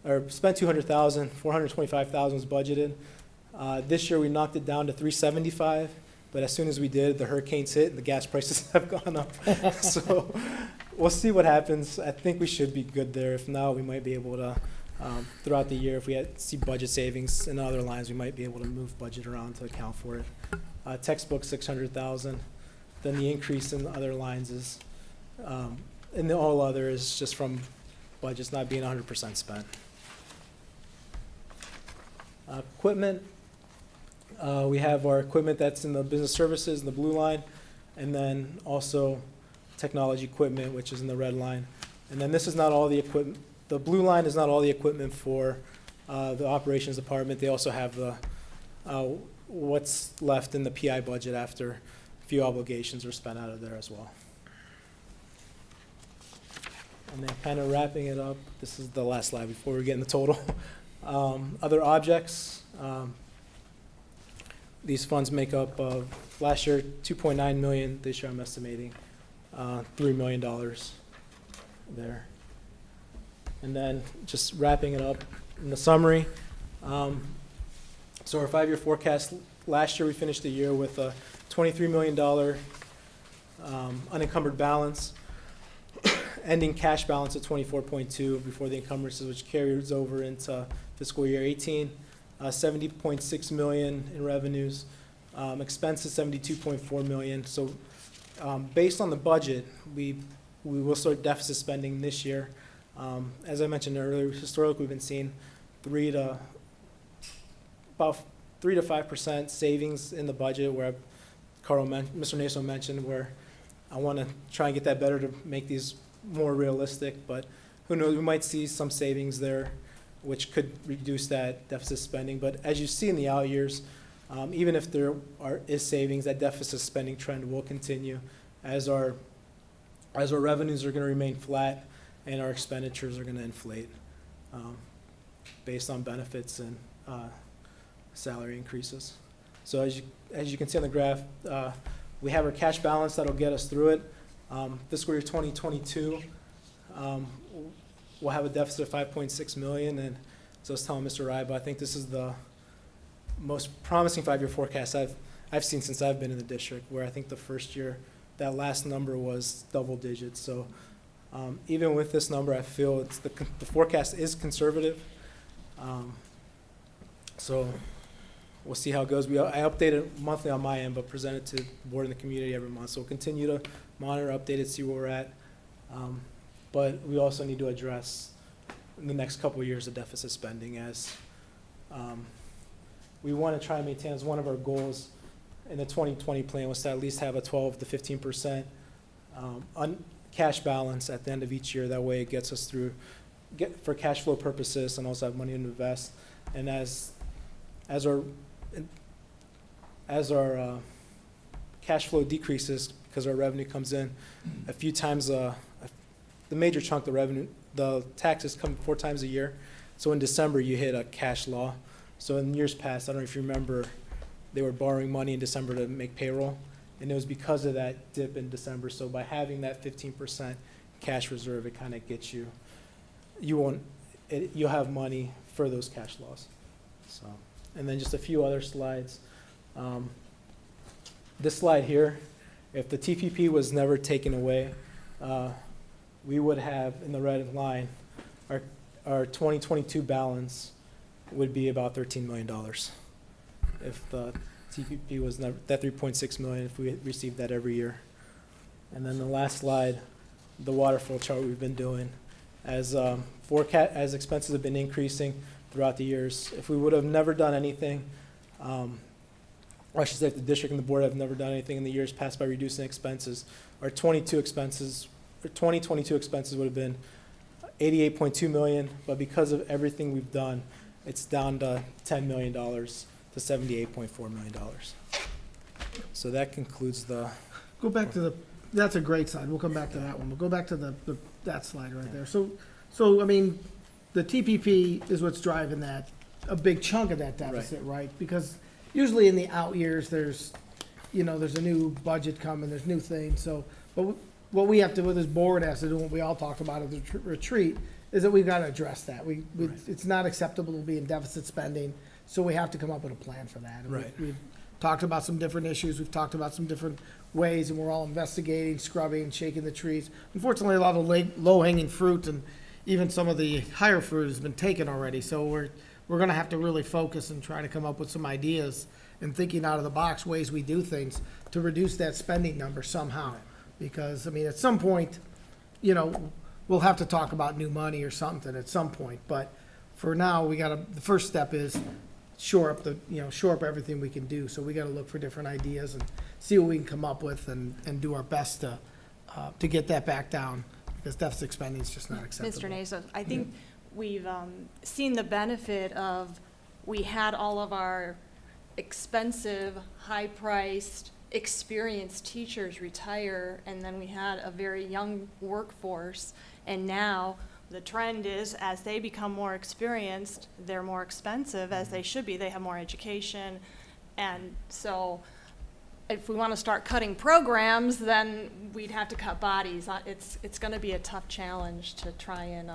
or spent 200,000, 425,000 was budgeted. This year we knocked it down to 375, but as soon as we did, the hurricanes hit and the gas prices have gone up. So we'll see what happens. I think we should be good there. If not, we might be able to, throughout the year, if we see budget savings in other lines, we might be able to move budget around to account for it. Textbook 600,000. Then the increase in the other lines is, and the all other is just from budgets not being 100% spent. Equipment, we have our equipment that's in the business services in the blue line, and then also technology equipment, which is in the red line. And then this is not all the equipment. The blue line is not all the equipment for the operations department. They also have the what's left in the PI budget after a few obligations are spent out of there as well. And then kind of wrapping it up, this is the last slide before we get in the total. Other objects, these funds make up of last year 2.9 million. This year I'm estimating $3 million there. And then just wrapping it up in the summary. So our 5-year forecast, last year we finished the year with a $23 million unencumbered balance, ending cash balance at 24.2 before the encumbrances, which carries over into fiscal year 18. 70.6 million in revenues, expenses 72.4 million. So based on the budget, we will start deficit spending this year. As I mentioned earlier, historically we've been seeing 3 to 5% savings in the budget, where Mr. Naso mentioned, where I want to try and get that better to make these more realistic, but who knows, we might see some savings there, which could reduce that deficit spending. But as you see in the out years, even if there is savings, that deficit spending trend will continue as our revenues are going to remain flat and our expenditures are going to inflate based on benefits and salary increases. So as you can see on the graph, we have our cash balance that'll get us through it. Fiscal year 2022, we'll have a deficit of 5.6 million, and so I was telling Mr. Ryba, I think this is the most promising 5-year forecast I've seen since I've been in the district, where I think the first year, that last number was double digits. So even with this number, I feel the forecast is conservative. So we'll see how it goes. I update it monthly on my end, but present it to the board and the community every month. So we'll continue to monitor, update it, see where we're at. But we also need to address in the next couple of years the deficit spending, as we want to try and maintain, as one of our goals in the 2020 plan was to at least have a 12 to 15% cash balance at the end of each year. That way it gets us through for cash flow purposes, and also have money to invest. And as our cash flow decreases because our revenue comes in a few times, the major chunk of the revenue, the taxes come 4 times a year. So in December you hit a cash law. So in years past, I don't know if you remember, they were borrowing money in December to make payroll, and it was because of that dip in December. So by having that 15% cash reserve, it kind of gets you'll have money for those cash laws. So, and then just a few other slides. This slide here, if the TPP was never taken away, we would have, in the red line, our 2022 balance would be about $13 million. If the TPP was never, that 3.6 million, if we received that every year. And then the last slide, the waterfall chart we've been doing, as expenses have been increasing throughout the years. If we would have never done anything, or I should say if the district and the board have never done anything in the years past by reducing expenses, our 2022 expenses would have been 88.2 million, but because of everything we've done, it's down to $10 million to $78.4 million. So that concludes the, Go back to that's a great slide. We'll come back to that one. We'll go back to that slide right there. So, I mean, the TPP is what's driving that, a big chunk of that deficit, right? Because usually in the out years, there's a new budget coming, there's new things, so, but what we have to, what this board has to do, what we all talked about at the retreat, is that we've got to address that. It's not acceptable to be in deficit spending, so we have to come up with a plan for that. And Right. We've talked about some different issues, we've talked about some different ways, and we're all investigating, scrubbing, shaking the trees. Unfortunately, a lot of low-hanging fruit and even some of the higher fruit has been taken already, so we're gonna have to really focus and try to come up with some ideas and thinking out of the box ways we do things to reduce that spending number somehow. Because, I mean, at some point, we'll have to talk about new money or something at some point, but for now, the first step is shore up everything we can do. So we gotta look for different ideas and see what we can come up with and do our best to get that back down, because deficit spending is just not acceptable. Mr. Naso, I think we've seen the benefit of, we had all of our expensive, high-priced, experienced teachers retire, and then we had a very young workforce, and now the trend is, as they become more experienced, they're more expensive, as they should be. They have more education, and so if we want to start cutting programs, then we'd have to cut bodies. It's going to be a tough challenge to try and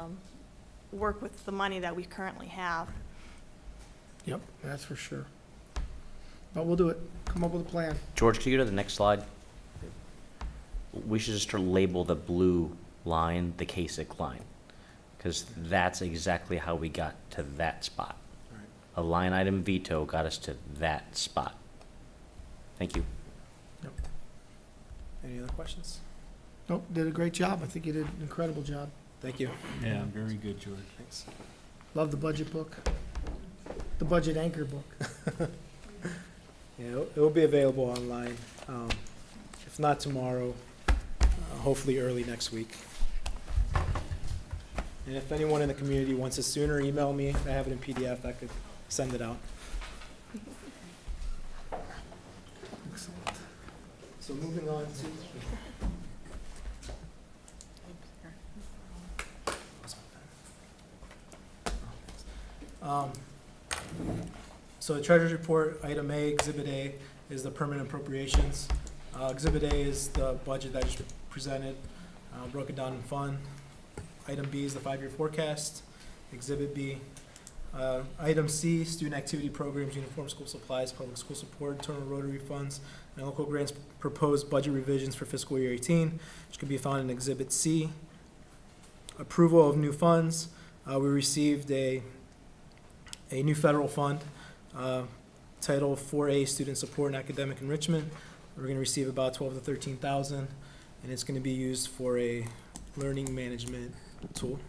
work with the money that we currently have. Yep, that's for sure. But we'll do it, come up with a plan. George, could you go to the next slide? We should just label the blue line the KSIC line, because that's exactly how we got to that spot. Right. A line item veto got us to that spot. Thank you. any other questions? Nope, did a great job. I think you did an incredible job. Thank you. Yeah, very good, George. Thanks. Love the budget book, the budget anchor book. Yeah, it will be available online, if not tomorrow, hopefully early next week. And if anyone in the community wants it sooner, email me. I have it in PDF. I could send it out. Excellent. So moving on to. So the Treasurer's Report, Item A, Exhibit A, is the permanent appropriations. Exhibit A is the budget that I just presented, broken down in fund. Item B is the 5-year forecast. Exhibit B. Item C, student activity programs, uniform school supplies, public school support, internal rotary funds, and local grants proposed budget revisions for fiscal year 18, which can be found in Exhibit C. Approval of new funds. We received a new federal fund, Title 4A, Student Support and Academic Enrichment. We're going to receive about $12,000 to $13,000, and it's going to be used for a learning management tool.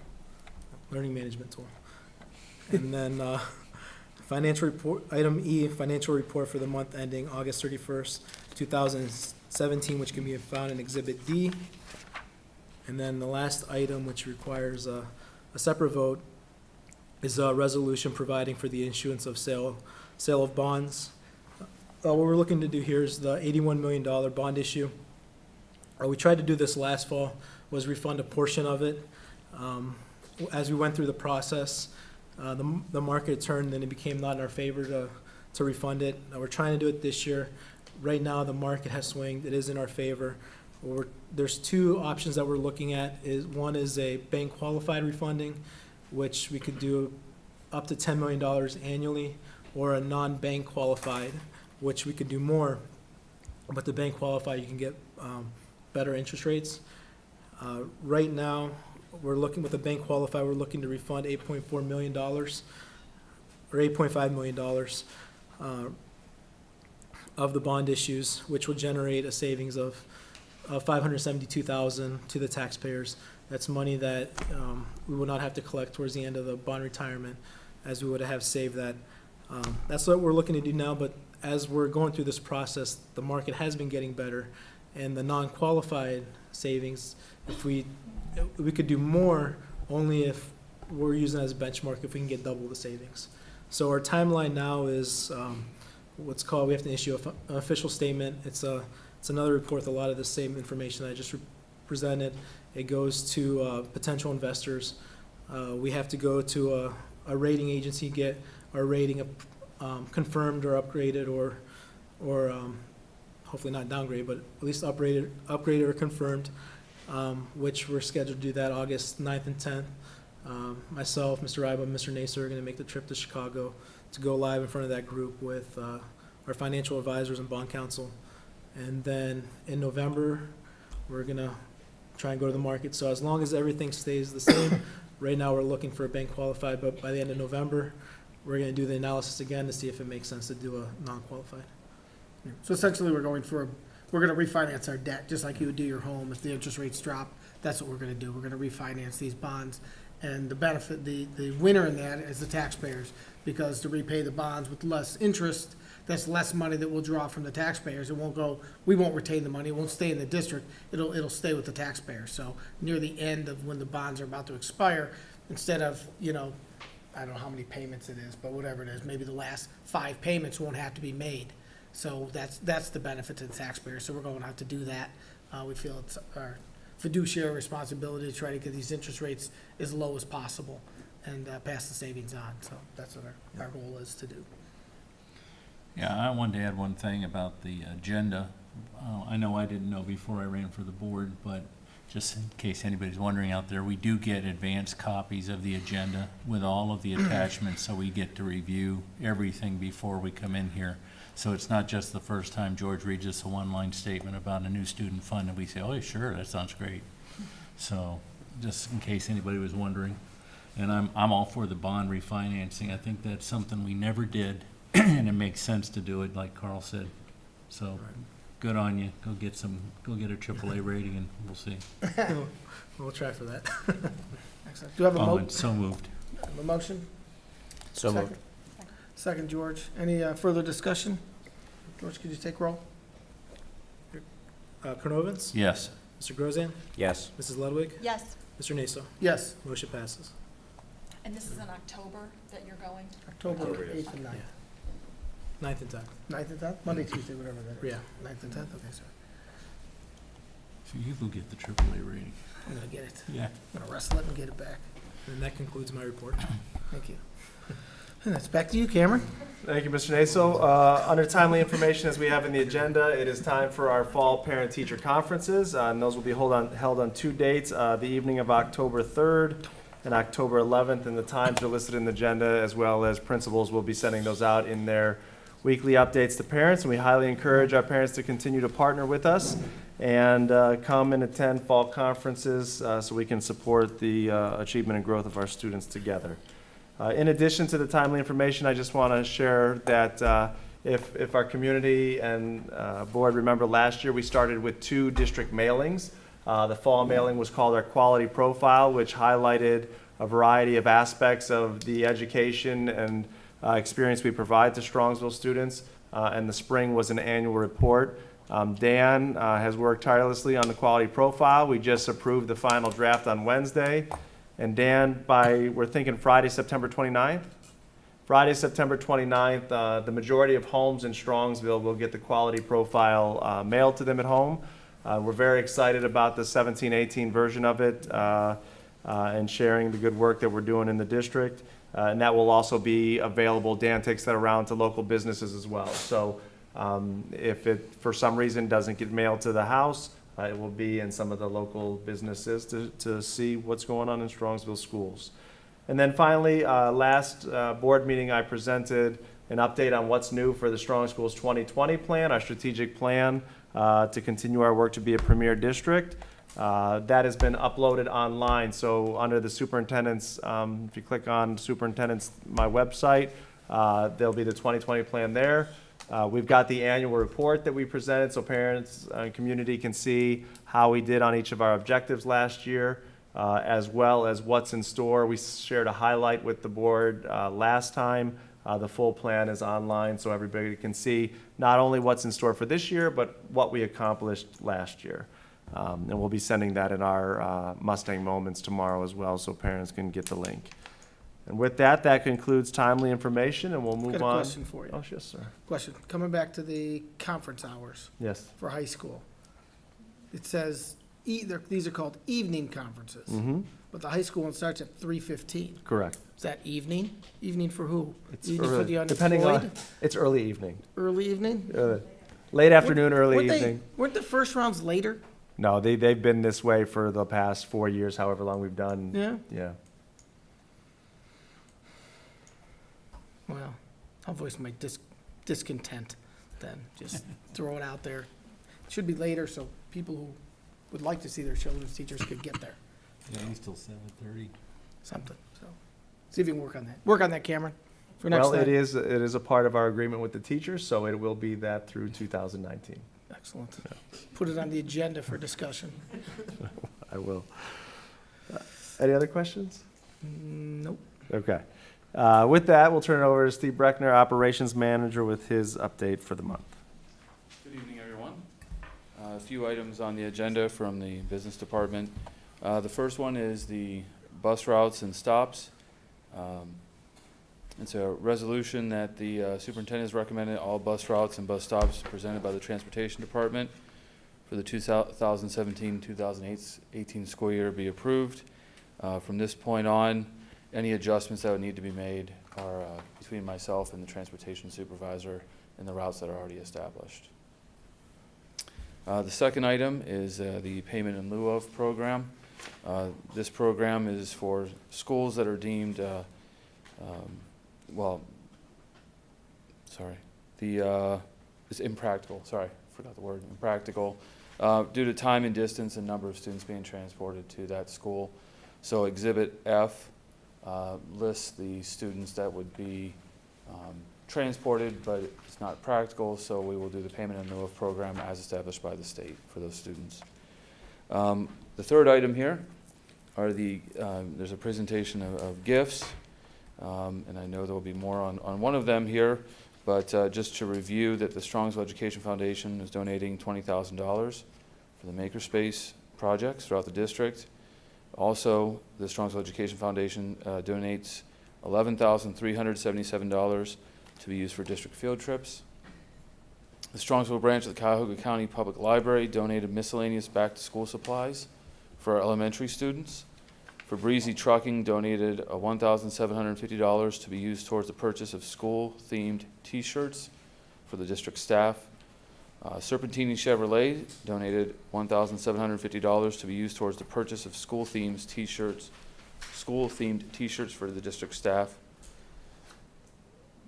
And then financial report, item E, financial report for the month ending August 31st, 2017, which can be found in Exhibit D. And then the last item, which requires a separate vote, is a resolution providing for the issuance of sale of bonds. What we're looking to do here is the $81 million bond issue. We tried to do this last fall, was refund a portion of it. As we went through the process, the market turned and it became not in our favor to refund it. We're trying to do it this year. Right now, the market has swung. It is in our favor. There's two options that we're looking at. One is a bank qualified refunding, which we could do up to $10 million annually, or a non-bank qualified, which we could do more. But the bank qualified, you can get better interest rates. Right now, we're looking with a bank qualified, we're looking to refund $8.4 million, or $8.5 million of the bond issues, which will generate a savings of $572,000 to the taxpayers. That's money that we will not have to collect towards the end of the bond retirement, as we would have saved that. That's what we're looking to do now, but as we're going through this process, the market has been getting better, and the non-qualified savings, if we could do more only if we're using it as a benchmark, if we can get double the savings. So our timeline now is what's called, we have to issue an official statement. It's another report with a lot of the same information that I just presented. It goes to potential investors. We have to go to a rating agency, get our rating confirmed or upgraded, or hopefully not downgraded, but at least upgraded or confirmed, which we're scheduled to do that August 9th and 10th. Myself, Mr. Iba, and Mr. Nacer are going to make the trip to Chicago to go live in front of that group with our financial advisors and bond counsel. And then in November, we're going to try and go to the market. So as long as everything stays the same, right now we're looking for a bank qualified, but by the end of November, we're going to do the analysis again to see if it makes sense to do a non-qualified. So essentially, we're going to refinance our debt, just like you would do your home. If the interest rates drop, that's what we're gonna do. We're gonna refinance these bonds. And the benefit, the winner in that is the taxpayers, because to repay the bonds with less interest, that's less money that we'll draw from the taxpayers. It won't go, we won't retain the money, it won't stay in the district, it'll stay with the taxpayers. So near the end of when the bonds are about to expire, instead of, I don't know how many payments it is, but whatever it is, maybe the last 5 payments won't have to be made. So that's the benefit to the taxpayers. So we're going out to do that. We feel it's our fiduciary responsibility to try to get these interest rates as low as possible and pass the savings on. So that's what our goal is to do. Yeah, I wanted to add one thing about the agenda. I know I didn't know before I ran for the board, but just in case anybody's wondering out there, we do get advanced copies of the agenda with all of the attachments, so we get to review everything before we come in here. So it's not just the first time George reads us a one-line statement about a new student fund and we say, oh, sure, that sounds great. So just in case anybody was wondering. And I'm all for the bond refinancing. I think that's something we never did, and it makes sense to do it, like Carl said. So good on you. Go get a AAA rating and we'll see. We'll try for that. Excellent. Do you have And so moved. a motion? So Second. moved. Second, George. Any further discussion? George, could you take roll? Kernovins? Yes. Mr. Grozan? Yes. Mrs. Ludwig? Yes, Mr. Naso? Yes. Motion passes. and this is in October that you're going? October 8th and 9th. 9th and 10th. 9th and 10th? Monday, Tuesday, whatever that is. Yeah. 9th and 10th? Okay, sir. So you go get the AAA rating. I'm gonna get it. Yeah. I'm gonna wrestle it and get it back. And that concludes my report. Thank you. And that's back to you, Cameron. Thank you, Mr. Naso. Under timely information, as we have in the agenda, it is time for our fall parent-teacher conferences, and those will be held on 2 dates, the evening of October 3rd and October 11th, and the times are listed in the agenda, as well as principals will be sending those out in their weekly updates to parents, and we highly encourage our parents to continue to partner with us and come and attend fall conferences so we can support the achievement and growth of our students together. In addition to the timely information, I just want to share that if our community and board remember last year, we started with 2 district mailings. The fall mailing was called our Quality Profile, which highlighted a variety of aspects of the education and experience we provide to Strongsville students. And the spring was an annual report. Dan has worked tirelessly on the Quality Profile. We just approved the final draft on Wednesday. And Dan, we're thinking Friday, September 29th? Friday, September 29th, the majority of homes in Strongsville will get the Quality Profile mailed to them at home. We're very excited about the 17-18 version of it and sharing the good work that we're doing in the district. And that will also be available. Dan takes that around to local businesses as well. So if it, for some reason, doesn't get mailed to the house, it will be in some of the local businesses to see what's going on in Strongsville schools. And then finally, last board meeting, I presented an update on what's new for the Strong Schools 2020 plan, our strategic plan to continue our work to be a premier district. That has been uploaded online. So under the superintendent's, if you click on superintendent's, my website, there'll be the 2020 plan there. We've got the annual report that we presented so parents and community can see how we did on each of our objectives last year, as well as what's in store. We shared a highlight with the board last time. The full plan is online so everybody can see not only what's in store for this year, but what we accomplished last year. And we'll be sending that in our Mustang Moments tomorrow as well so parents can get the link. And with that, that concludes timely information, and we'll Got move a on. question for you. Oh, yes, sir. Question, coming back to the conference hours Yes. for high school. It says, these are called evening conferences, Mm-hmm. but the high school one starts at 3:15. Correct. Is that evening? Evening for who? It's Evening for early, the depending on, unemployed? it's early evening. Early evening? Late afternoon, early Weren't they- evening. Weren't the first rounds later? No, they've been this way for the past 4 years, however long we've done. Yeah? Yeah. Well, I'll voice my discontent then, just throw it out there. It should be later so people who would like to see their children's teachers could get there, Yeah, he's till 7:30. something, so. See if you can work on that. Work on that, Cameron, for next Well, time. it is a part of our agreement with the teachers, so it will be that through 2019. Excellent. Put it on the agenda for discussion. I will. Any other questions? Nope. Okay. With that, we'll turn it over to Steve Breckner, Operations Manager, with his update for the month. Good evening, everyone. A few items on the agenda from the business department. The first one is the bus routes and stops. It's a resolution that the superintendent has recommended all bus routes and bus stops presented by the Transportation Department for the 2017-2018 school year be approved. From this point on, any adjustments that would need to be made are between myself and the transportation supervisor and the routes that are already established. The second item is the payment in lieu of program. This program is for schools that are deemed, it's impractical, sorry, forgot the word, impractical, due to time and distance and number of students being transported to that school. So Exhibit F lists the students that would be transported, but it's not practical, so we will do the payment in lieu of program as established by the state for those students. The third item here are there's a presentation of gifts, and I know there will be more on one of them here, but just to review that the Strongsville Education Foundation is donating $20,000 for the Makerspace projects throughout the district. Also, the Strongsville Education Foundation donates $11,377 to be used for district field trips. The Strongsville branch of the Cuyahoga County Public Library donated miscellaneous back-to-school supplies for our elementary students. For Breezy Trucking, donated $1,750 to be used towards the purchase of school-themed T-shirts for the district staff. Serpentini Chevrolet donated $1,750 to be used towards the purchase of school-themed T-shirts for the district staff.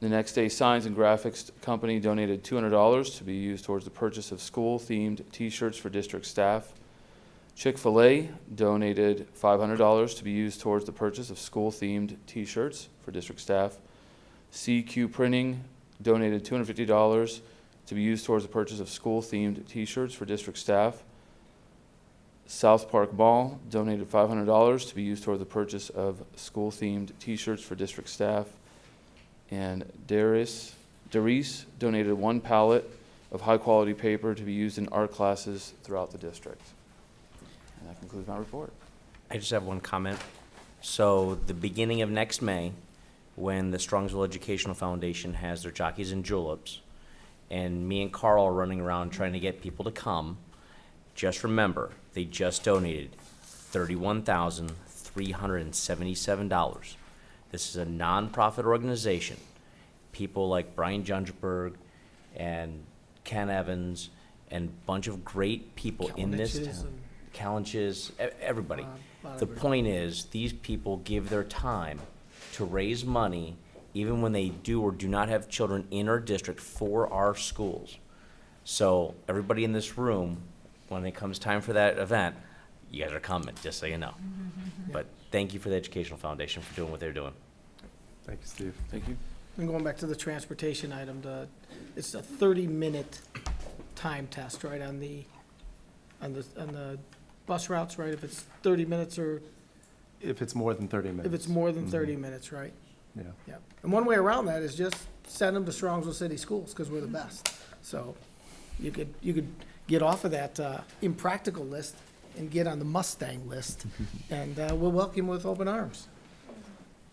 The Next Day Signs and Graphics Company donated $200 to be used towards the purchase of school-themed T-shirts for district staff. Chick-fil-A donated $500 to be used towards the purchase of school-themed T-shirts for district staff. CQ Printing donated $250 to be used towards the purchase of school-themed T-shirts for district staff. South Park Mall donated $500 to be used toward the purchase of school-themed T-shirts for district staff. And Darius donated 1 pallet of high-quality paper to be used in art classes throughout the district. And that concludes my report. I just have one comment. So the beginning of next May, when the Strongsville Educational Foundation has their jockeys and juleps, and me and Carl are running around trying to get people to come, just remember, they just donated $31,377. This is a nonprofit organization. People like Brian Jungerberg and Ken Evans and a bunch of great people in this Kalaniches town. and, Kalanches, everybody. lot of The everybody. point is, these people give their time to raise money, even when they do or do not have children in our district, for our schools. So everybody in this room, when it comes time for that event, you guys are coming, just so you know. But thank you for the Educational Foundation for doing what they're doing. Thank you, Steve. Thank you. And going back to the transportation item, it's a 30-minute time test, right, on the bus routes, right? If it's 30 minutes or If it's more than 30 minutes. if it's more than Mhm. 30 minutes, right? Yeah. Yeah. And one way around that is just send them to Strongsville City Schools, because we're the best. So you could get off of that impractical list and get on the Mustang list, and we'll welcome you with open arms.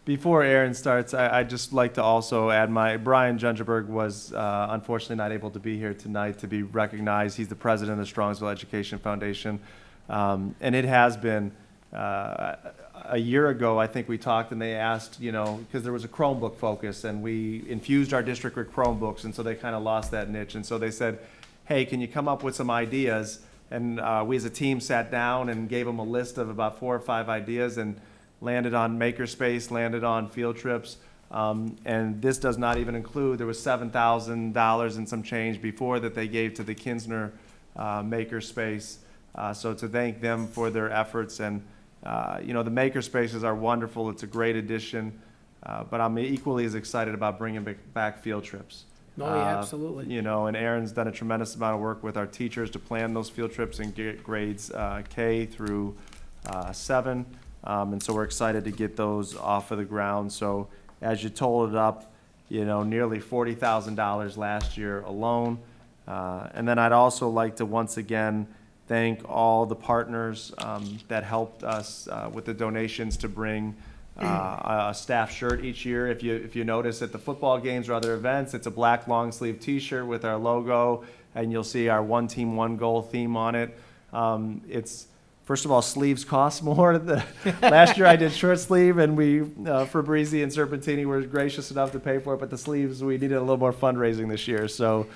Before Aaron starts, I'd just like to also add Brian Jungerberg was unfortunately not able to be here tonight to be recognized. He's the president of the Strongsville Education Foundation. And it has been, a year ago, I think we talked and they asked, because there was a Chromebook focus and we infused our district with Chromebooks, and so they kind of lost that niche. And so they said, hey, can you come up with some ideas? And we as a team sat down and gave them a list of about 4 or 5 ideas and landed on makerspace, landed on field trips, and this does not even include, there was $7,000 and some change before that they gave to the Kinsner makerspace. So to thank them for their efforts, and the makerspaces are wonderful. It's a great addition, but I'm equally as excited about bringing back field trips. No, yeah, absolutely. And Aaron's done a tremendous amount of work with our teachers to plan those field trips in grades K through 7. And so we're excited to get those off of the ground. So as you total it up, nearly $40,000 last year alone. And then I'd also like to once again thank all the partners that helped us with the donations to bring a staff shirt each year. If you notice at the football games or other events, it's a black long sleeve T-shirt with our logo, and you'll see our one team, one goal theme on it. First of all, sleeves cost more. Last year I did short sleeve, and Fabrizi and Serpentini were gracious enough to pay for it, but the sleeves, we needed a little more fundraising this year. So,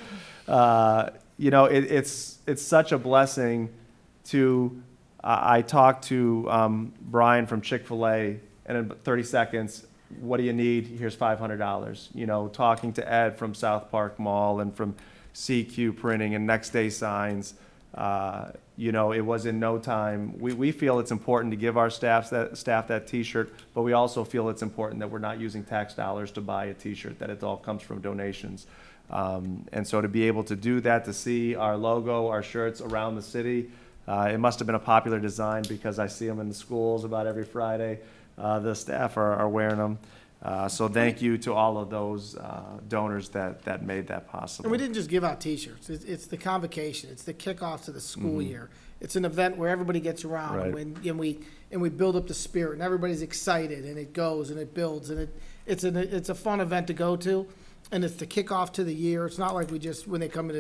it's such a blessing to, I talked to Brian from Chick-fil-A, and in 30 seconds, what do you need? Here's $500. Talking to Ed from South Park Mall and from CQ Printing and Next Day Signs. It was in no time. We feel it's important to give our staff that T-shirt, but we also feel it's important that we're not using tax dollars to buy a T-shirt, that it all comes from donations. And so to be able to do that, to see our logo, our shirts around the city, it must have been a popular design because I see them in the schools about every Friday. The staff are wearing them. So thank you to all of those donors that made that possible. And we didn't just give out T-shirts. It's the convocation. It's the kickoff to the school year. It's an event where everybody gets around, Right. and we build up the spirit, and everybody's excited, and it goes and it builds, and it's a fun event to go to, and it's the kickoff to the year. It's not like we just, when they come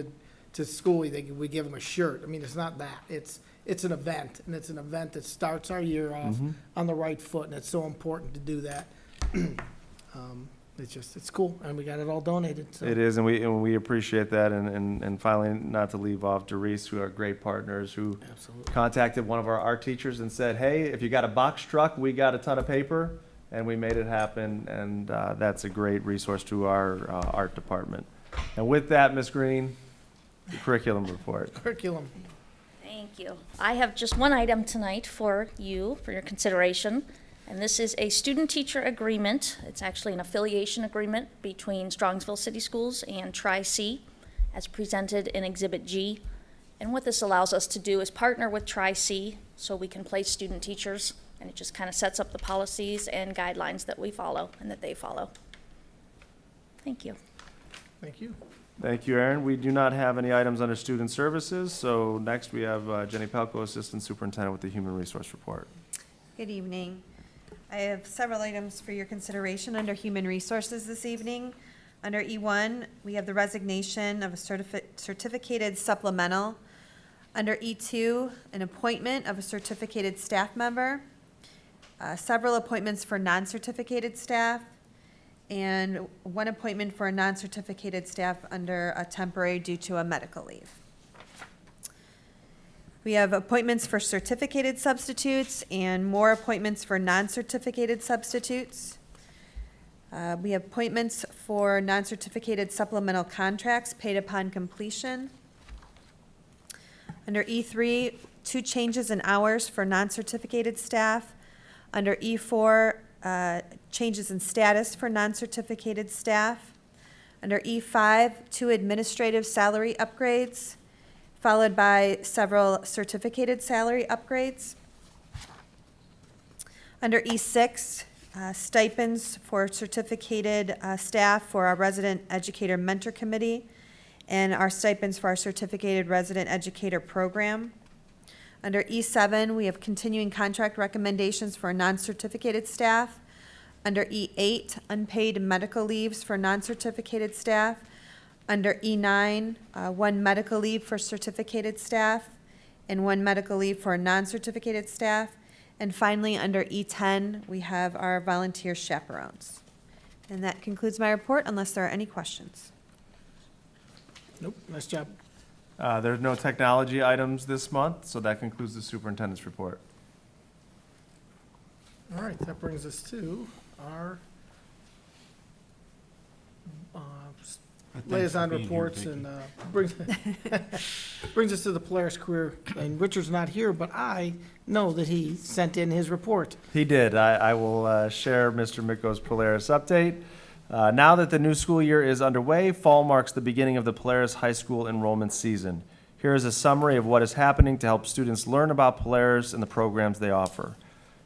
to school, we give them a shirt. I mean, it's not that. It's an event, and it's an event that starts our year off on the right foot, and it's so important to do that. It's cool, and we got it all donated. So. It is, and we appreciate that. And finally, not to leave off Doris, who are great partners, who Absolutely. contacted one of our art teachers and said, hey, if you got a box truck, we got a ton of paper, and we made it happen. And that's a great resource to our art department. And with that, Ms. Green, the curriculum report. Curriculum. Thank you. I have just one item tonight for you, for your consideration, and this is a student-teacher agreement. It's actually an affiliation agreement between Strongsville City Schools and Tri-C, as presented in Exhibit G. And what this allows us to do is partner with Tri-C so we can place student teachers, and it just kind of sets up the policies and guidelines that we follow and that they follow. Thank you. Thank you. Thank you, Aaron. We do not have any items under student services, so next we have Jenny Pelko, Assistant Superintendent with the Human Resource Report. Good evening. I have several items for your consideration under Human Resources this evening. Under E1, we have the resignation of a certificated supplemental. Under E2, an appointment of a certificated staff member, several appointments for non-certificated staff, and one appointment for a non-certificated staff under a temporary due to a medical leave. We have appointments for certificated substitutes and more appointments for non-certificated substitutes. We have appointments for non-certificated supplemental contracts paid upon completion. Under E3, 2 changes in hours for non-certificated staff. Under E4, changes in status for non-certificated staff. Under E5, 2 administrative salary upgrades, followed by several certificated salary upgrades. Under E6, stipends for certificated staff for our Resident Educator Mentor Committee and our stipends for our Certificated Resident Educator Program. Under E7, we have continuing contract recommendations for non-certificated staff. Under E8, unpaid medical leaves for non-certificated staff. Under E9, 1 medical leave for certificated staff and 1 medical leave for non-certificated staff. And finally, under E10, we have our volunteer chaperones. And that concludes my report, unless there are any questions. Nope, nice job. There's no technology items this month, so that concludes the superintendent's report. All right, that brings us to our liaison reports and brings us to the Polaris career. And Richard's not here, but I know that he sent in his report. He did. I will share Mr. Micko's Polaris update. Now that the new school year is underway, fall marks the beginning of the Polaris High School enrollment season. Here is a summary of what is happening to help students learn about Polaris and the programs they offer.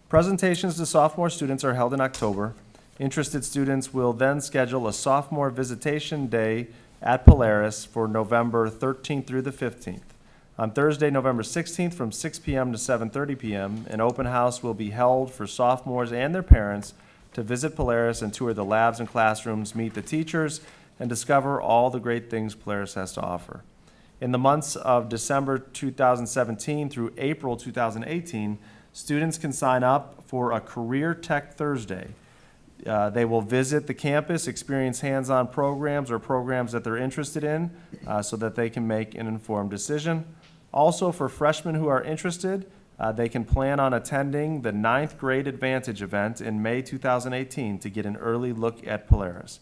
Presentations to sophomore students are held in October. Interested students will then schedule a sophomore visitation day at Polaris for November 13th through the 15th. On Thursday, November 16th from 6 p.m. to 7:30 p.m., an open house will be held for sophomores and their parents to visit Polaris and tour the labs and classrooms, meet the teachers, and discover all the great things Polaris has to offer. In the months of December 2017 through April 2018, students can sign up for a Career Tech Thursday. They will visit the campus, experience hands-on programs or programs that they're interested in so that they can make an informed decision. Also, for freshmen who are interested, they can plan on attending the 9th grade Advantage event in May 2018 to get an early look at Polaris.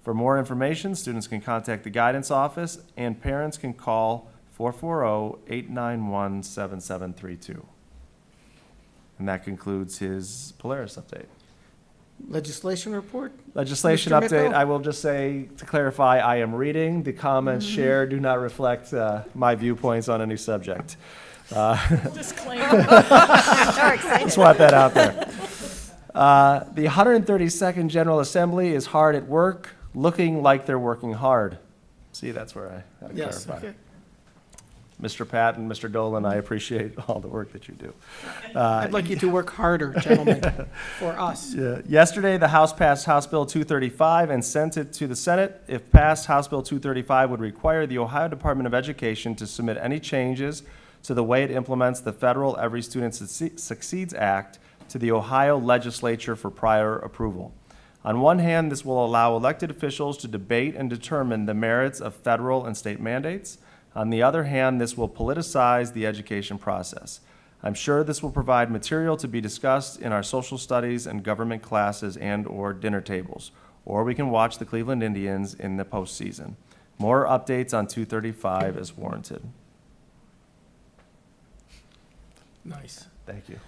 For more information, students can contact the guidance office and parents can call 440-891-7732. And that concludes his Polaris update. Legislation report? Legislation Mr. update, Micko? I will just say, to clarify, I am reading. The comments shared do not reflect my viewpoints on any subject. Disclaimer. Just want that out there. The 132nd General Assembly is hard at work, looking like they're working hard. See, that's where I had to Yes, clarify. okay. Mr. Pat and Mr. Dolan, I appreciate all the work that you do. I'd like you to work harder, gentlemen, for us. Yesterday, the House passed House Bill 235 and sent it to the Senate. If passed, House Bill 235 would require the Ohio Department of Education to submit any changes to the way it implements the federal Every Student Succeeds Act to the Ohio legislature for prior approval. On one hand, this will allow elected officials to debate and determine the merits of federal and state mandates. On the other hand, this will politicize the education process. I'm sure this will provide material to be discussed in our social studies and government classes and/or dinner tables, or we can watch the Cleveland Indians in the postseason. More updates on 235 is warranted. Nice. Thank you.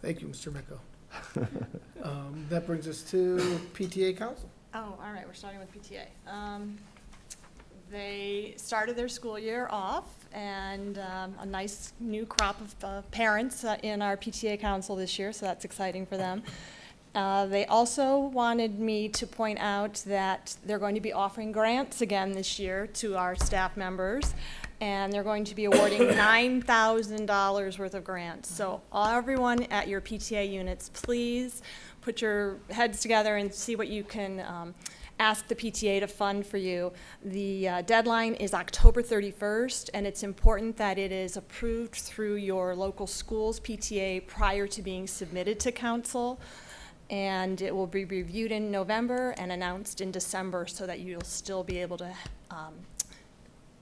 Thank you, Mr. Micko. That brings us to PTA Council. Oh, all right, we're starting with PTA. They started their school year off, and a nice new crop of parents in our PTA council this year, so that's exciting for them. They also wanted me to point out that they're going to be offering grants again this year to our staff members, and they're going to be awarding $9,000 worth of grants. So everyone at your PTA units, please put your heads together and see what you can ask the PTA to fund for you. The deadline is October 31st, and it's important that it is approved through your local school's PTA prior to being submitted to council. And it will be reviewed in November and announced in December so that you'll still be able to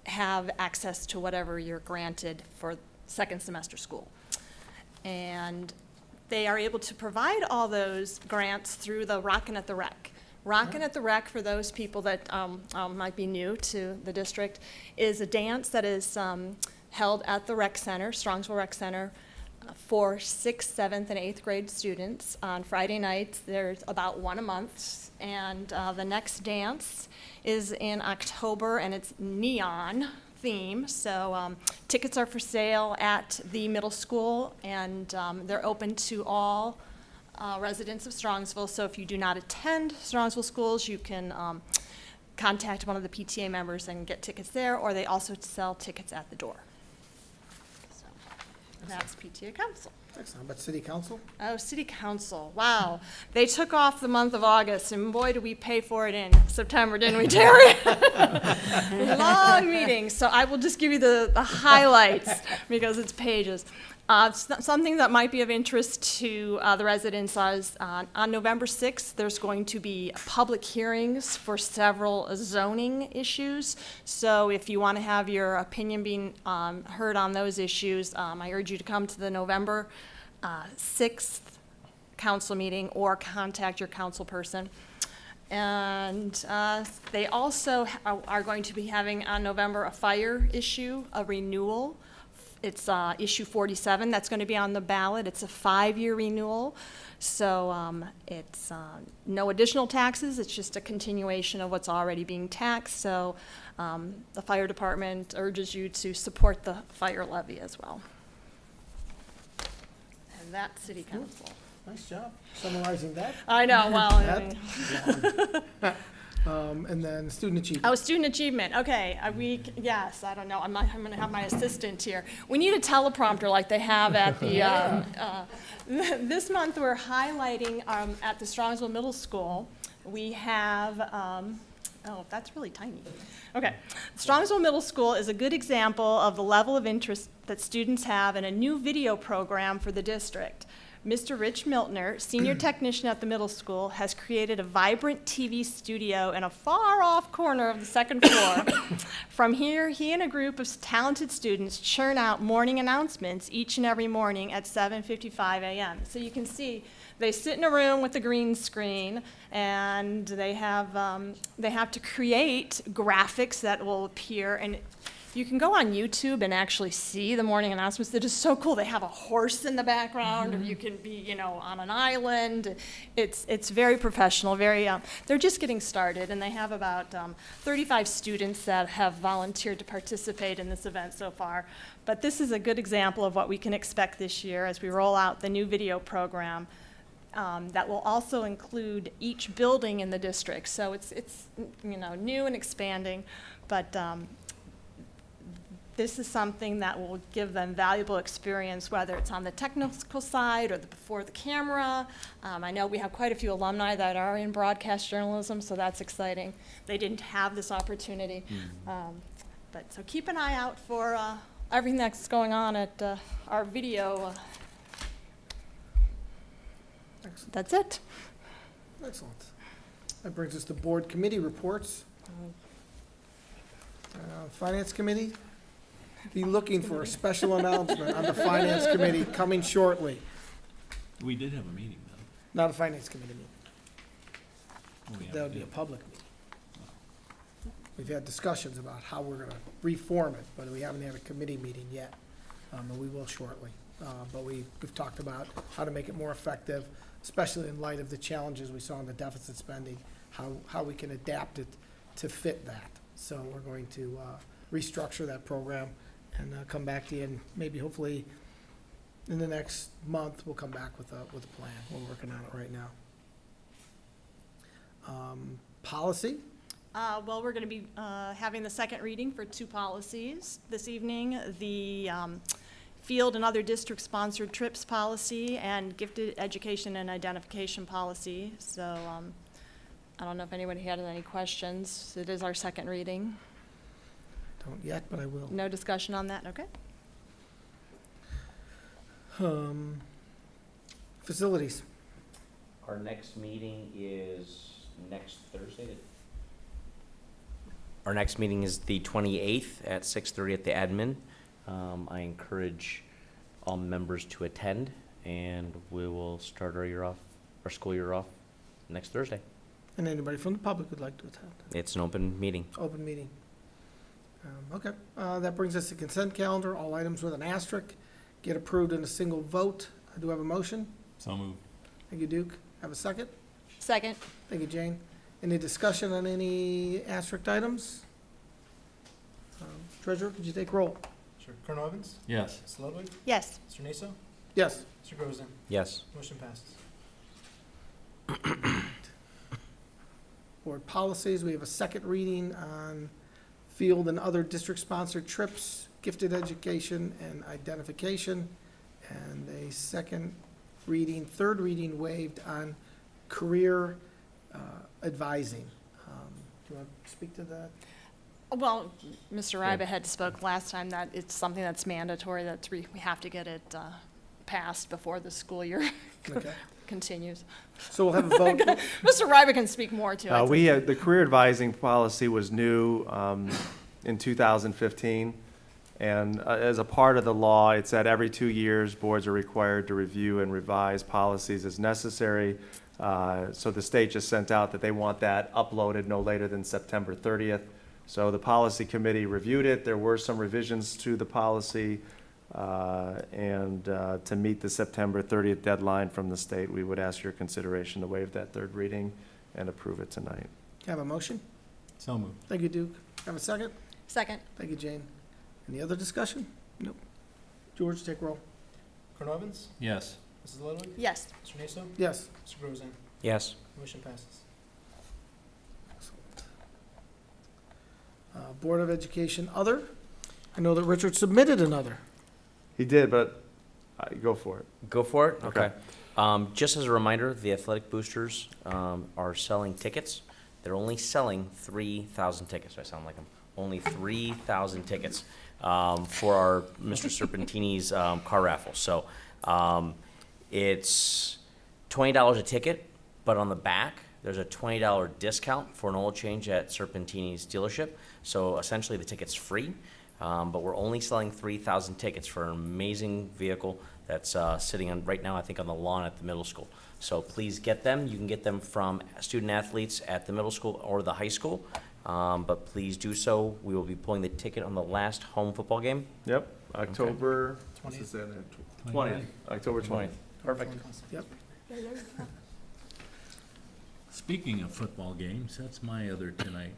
have access to whatever you're granted for second semester school. And they are able to provide all those grants through the Rockin' at the Rec. Rockin' at the Rec, for those people that might be new to the district, is a dance that is held at the rec center, Strongsville Rec Center, for 6th, 7th, and 8th grade students. On Friday nights, there's about one a month, and the next dance is in October, and it's neon theme. So tickets are for sale at the middle school, and they're open to all residents of Strongsville. So if you do not attend Strongsville schools, you can contact one of the PTA members and get tickets there, or they also sell tickets at the door. So that's PTA Council. Excellent. But city council? Oh, city council, wow. They took off the month of August, and boy, did we pay for it in September, didn't we, Terry? Long meeting, so I will just give you the highlights, because it's pages. Something that might be of interest to the residents is on November 6th, there's going to be public hearings for several zoning issues. So if you want to have your opinion being heard on those issues, I urge you to come to the November 6th council meeting or contact your council person. And they also are going to be having on November a fire issue, a renewal. It's issue 47 that's going to be on the ballot. It's a 5-year renewal. So it's no additional taxes. It's just a continuation of what's already being taxed. So the fire department urges you to support the fire levy as well. And that's city council. Nice job summarizing that. I know, well, I mean. And then student achievement. Oh, student achievement, okay, yes, I don't know, I'm gonna have my assistant here. We need a teleprompter like they have at the, this month we're highlighting, at the Strongsville Middle School, we have, oh, that's really tiny. Okay, Strongsville Middle School is a good example of the level of interest that students have in a new video program for the district. Mr. Rich Miltner, senior technician at the middle school, has created a vibrant TV studio in a far-off corner of the second floor. From here, he and a group of talented students churn out morning announcements each and every morning at 7:55 a.m. So you can see they sit in a room with a green screen, and they have to create graphics that will appear. And you can go on YouTube and actually see the morning announcements. They're just so cool. They have a horse in the background, or you can be, on an island. It's very professional. They're just getting started, and they have about 35 students that have volunteered to participate in this event so far. But this is a good example of what we can expect this year as we roll out the new video program. That will also include each building in the district. So it's new and expanding, but this is something that will give them valuable experience, whether it's on the technical side or before the camera. I know we have quite a few alumni that are in broadcast journalism, so that's exciting. They didn't have this opportunity. So keep an eye out for everything that's going on at our video. Excellent. That's it. Excellent. That brings us to board committee reports. Finance committee, be looking for a special announcement on the finance committee coming shortly. We did have a meeting, though. Not a finance committee meeting. We That would be a public meeting. We've had discussions about how we're gonna reform it, but we haven't had a committee meeting yet. And we will shortly. But we've talked about how to make it more effective, especially in light of the challenges we saw in the deficit spending, how we can adapt it to fit that. So we're going to restructure that program and come back to you, and maybe hopefully in the next month, we'll come back with a plan. We're working on it right now. Policy? Well, we're going to be having the second reading for 2 policies this evening. The field and other district-sponsored trips policy and gifted education and identification policy. So I don't know if anybody had any questions. It is our second reading. Don't yet, but I will. No discussion on that, okay? Facilities. Our next meeting is next Thursday. Our next meeting is the 28th at 6:30 at the admin. I encourage all members to attend, and we will start our school year off next Thursday. And anybody from the public would like to attend? It's an open meeting. Open meeting. Okay, that brings us to consent calendar. All items with an asterisk get approved in a single vote. I do have a motion. So moved. Thank you, Duke. Have a second? Second. Thank you, Jane. Any discussion on any asterisk items? Treasurer, could you take roll? Sure. Colonel Evans? Yes. Ms. Ludwig? Yes. Mr. Naso? Yes. Mr. Grozen? Yes. Motion passes. Board policies, we have a second reading on field and other district-sponsored trips, gifted education and identification, and a third reading waived on career advising. Do you want to speak to that? Well, Mr. Ryba had spoke last time that it's something that's mandatory, that we have to get it passed before the school year Okay. continues. So we'll have a vote. Mr. Ryba can speak more to it. We had, the career advising policy was new in 2015. And as a part of the law, it said every 2 years, boards are required to review and revise policies as necessary. So the state just sent out that they want that uploaded no later than September 30th. So the policy committee reviewed it. There were some revisions to the policy. And to meet the September 30th deadline from the state, we would ask your consideration to waive that third reading and approve it tonight. Can I have a motion? So moved. Thank you, Duke. Have a second? Second. Thank you, Jane. Any other discussion? Nope. George, take roll. Colonel Evans? Yes. Mrs. Ludwig? Yes. Mr. Naso? Yes. Mr. Grozan? Yes. Motion passes. Board of Education, other? I know that Richard submitted another. He did, but go for it. Go for it? Okay. Just as a reminder, the athletic boosters are selling tickets. They're only selling 3,000 tickets. I sound like them. Only 3,000 tickets for our Mr. Serpentini's car raffle. So it's $20 a ticket, but on the back, there's a $20 discount for an oil change at Serpentini's dealership. So essentially, the ticket's free, but we're only selling 3,000 tickets for an amazing vehicle that's sitting on right now, I think, on the lawn at the middle school. So please get them. You can get them from student athletes at the middle school or the high school, but please do so. We will be pulling the ticket on the last home football game. Yep, October 20th. 20th. October 20th. Perfect. Yep. Speaking of football games, that's my other tonight.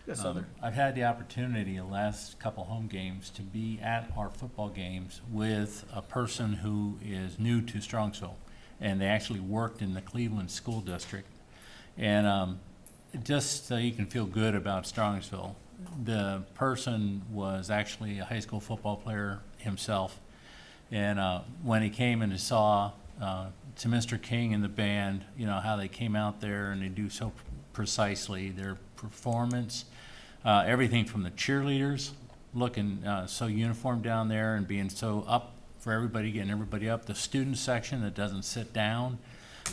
Yes, other. I've had the opportunity the last couple home games to be at our football games with a person who is new to Strongsville, and they actually worked in the Cleveland School District. And just so you can feel good about Strongsville, the person was actually a high school football player himself. And when he came and saw to Mr. King and the band, you know, how they came out there and they do so precisely, their performance, everything from the cheerleaders looking so uniform down there and being so up for everybody, getting everybody up, the student section that doesn't sit down,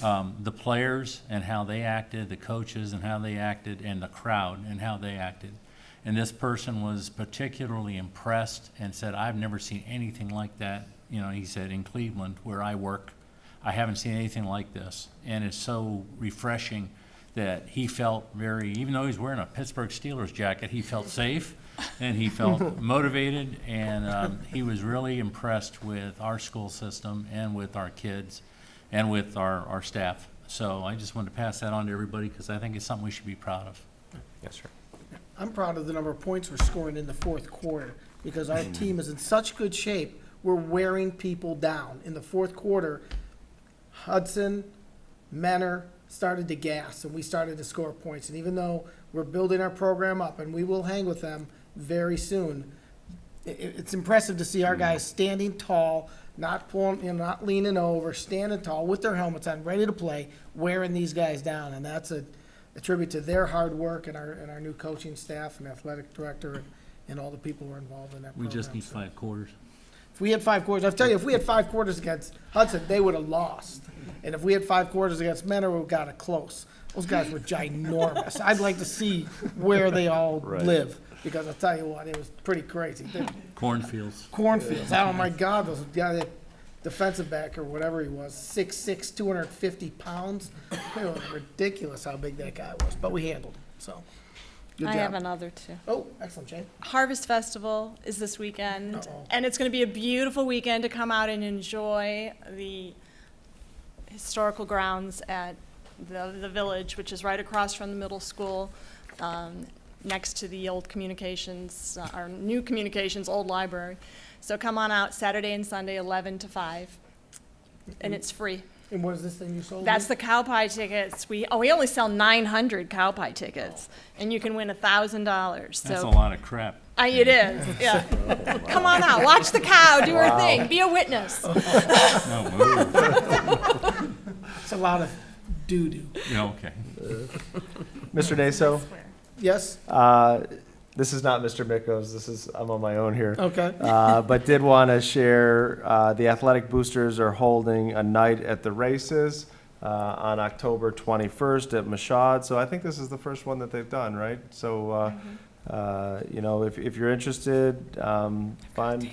the players and how they acted, the coaches and how they acted, and the crowd and how they acted. And this person was particularly impressed and said, I've never seen anything like that. You know, he said, in Cleveland, where I work, I haven't seen anything like this. And it's so refreshing that he felt very, even though he's wearing a Pittsburgh Steelers jacket, he felt safe and he felt motivated, and he was really impressed with our school system and with our kids and with our staff. So I just wanted to pass that on to everybody because I think it's something we should be proud of. Yes, sir. I'm proud of the number of points we're scoring in the fourth quarter because our team is in such good shape. We're wearing people down. In the fourth quarter, Hudson, Menor started to gas, and we started to score points. And even though we're building our program up, and we will hang with them very soon, it's impressive to see our guys standing tall, not pulling, you know, not leaning over, standing tall with their helmets on, ready to play, wearing these guys down. And that's a tribute to their hard work and our new coaching staff and athletic director and all the people who are involved in that We program. just need 5 quarters. If we had 5 quarters, I'll tell you, if we had 5 quarters against Hudson, they would have lost. And if we had 5 quarters against Menor, we would have got it close. Those guys were ginormous. I'd like to see where they all live, because I'll tell you what, it was pretty crazy. Cornfields. Cornfields, oh my God, those guys, that defensive back or whatever he was, 6'6", 250 pounds. It was ridiculous how big that guy was, but we handled him, so. Good I job. have another too. Oh, excellent, Jane. Harvest Festival is this weekend, Uh-oh. and it's going to be a beautiful weekend to come out and enjoy the historical grounds at the village, which is right across from the middle school, next to the old communications, our new communications, old library. So come on out Saturday and Sunday, 11 to 5, and it's free. And what is this thing you sold? That's me? the cow pie tickets. We only sell 900 cow pie tickets, and you can win $1,000. That's a So lot of crap. It is, yeah. Come on out, watch the cow do her thing, be a witness. No, move. It's a lot of doo-doo. Yeah, okay. Mr. Naso, Yes? this is not Mr. Mikos, I'm on my own here. Okay. But did want to share, the athletic boosters are holding a night at the races on October 21st at Mashad. So I think this is the first one that they've done, right? So, you know, if you're interested, find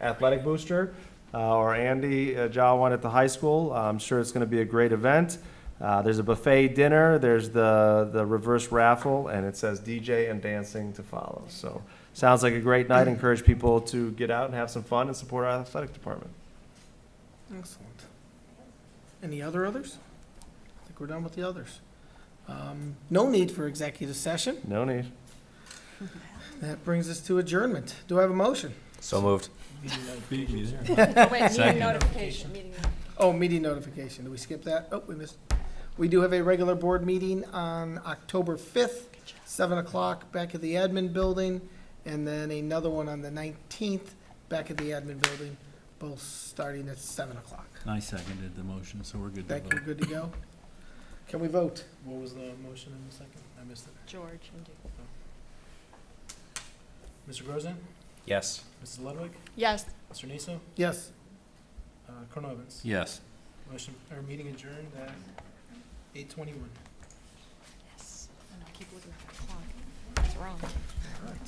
athletic booster or Andy Jawan at the high school. I'm sure it's going to be a great event. There's a buffet dinner, there's the reverse raffle, and it says DJ and dancing to follow. So sounds like a great night. Encourage people to get out and have some fun and support our athletic department. Excellent. Any others? I think we're done with the others. No need for executive session. No need. That brings us to adjournment. Do I have a motion? So moved. Beat me there. Oh, wait, meeting Second. notification, meeting. Oh, meeting notification. Did we skip that? Oh, we missed. We do have a regular board meeting on October 5th, 7 o'clock, back at the admin building, and then another one on the 19th, back at the admin building, both starting at 7 o'clock. I seconded the motion, so we're good to Thank you. vote. Good to go? Can we vote? What was the motion in the second? I missed it. George and Dick. Mr. Grozan? Yes. Mrs. Ludwig? Yes. Mr. Naso? Yes. Colonel Evans? Yes. Motion, or meeting adjourned at 8:21. Yes. I know, I keep looking at the clock. It's wrong. All right.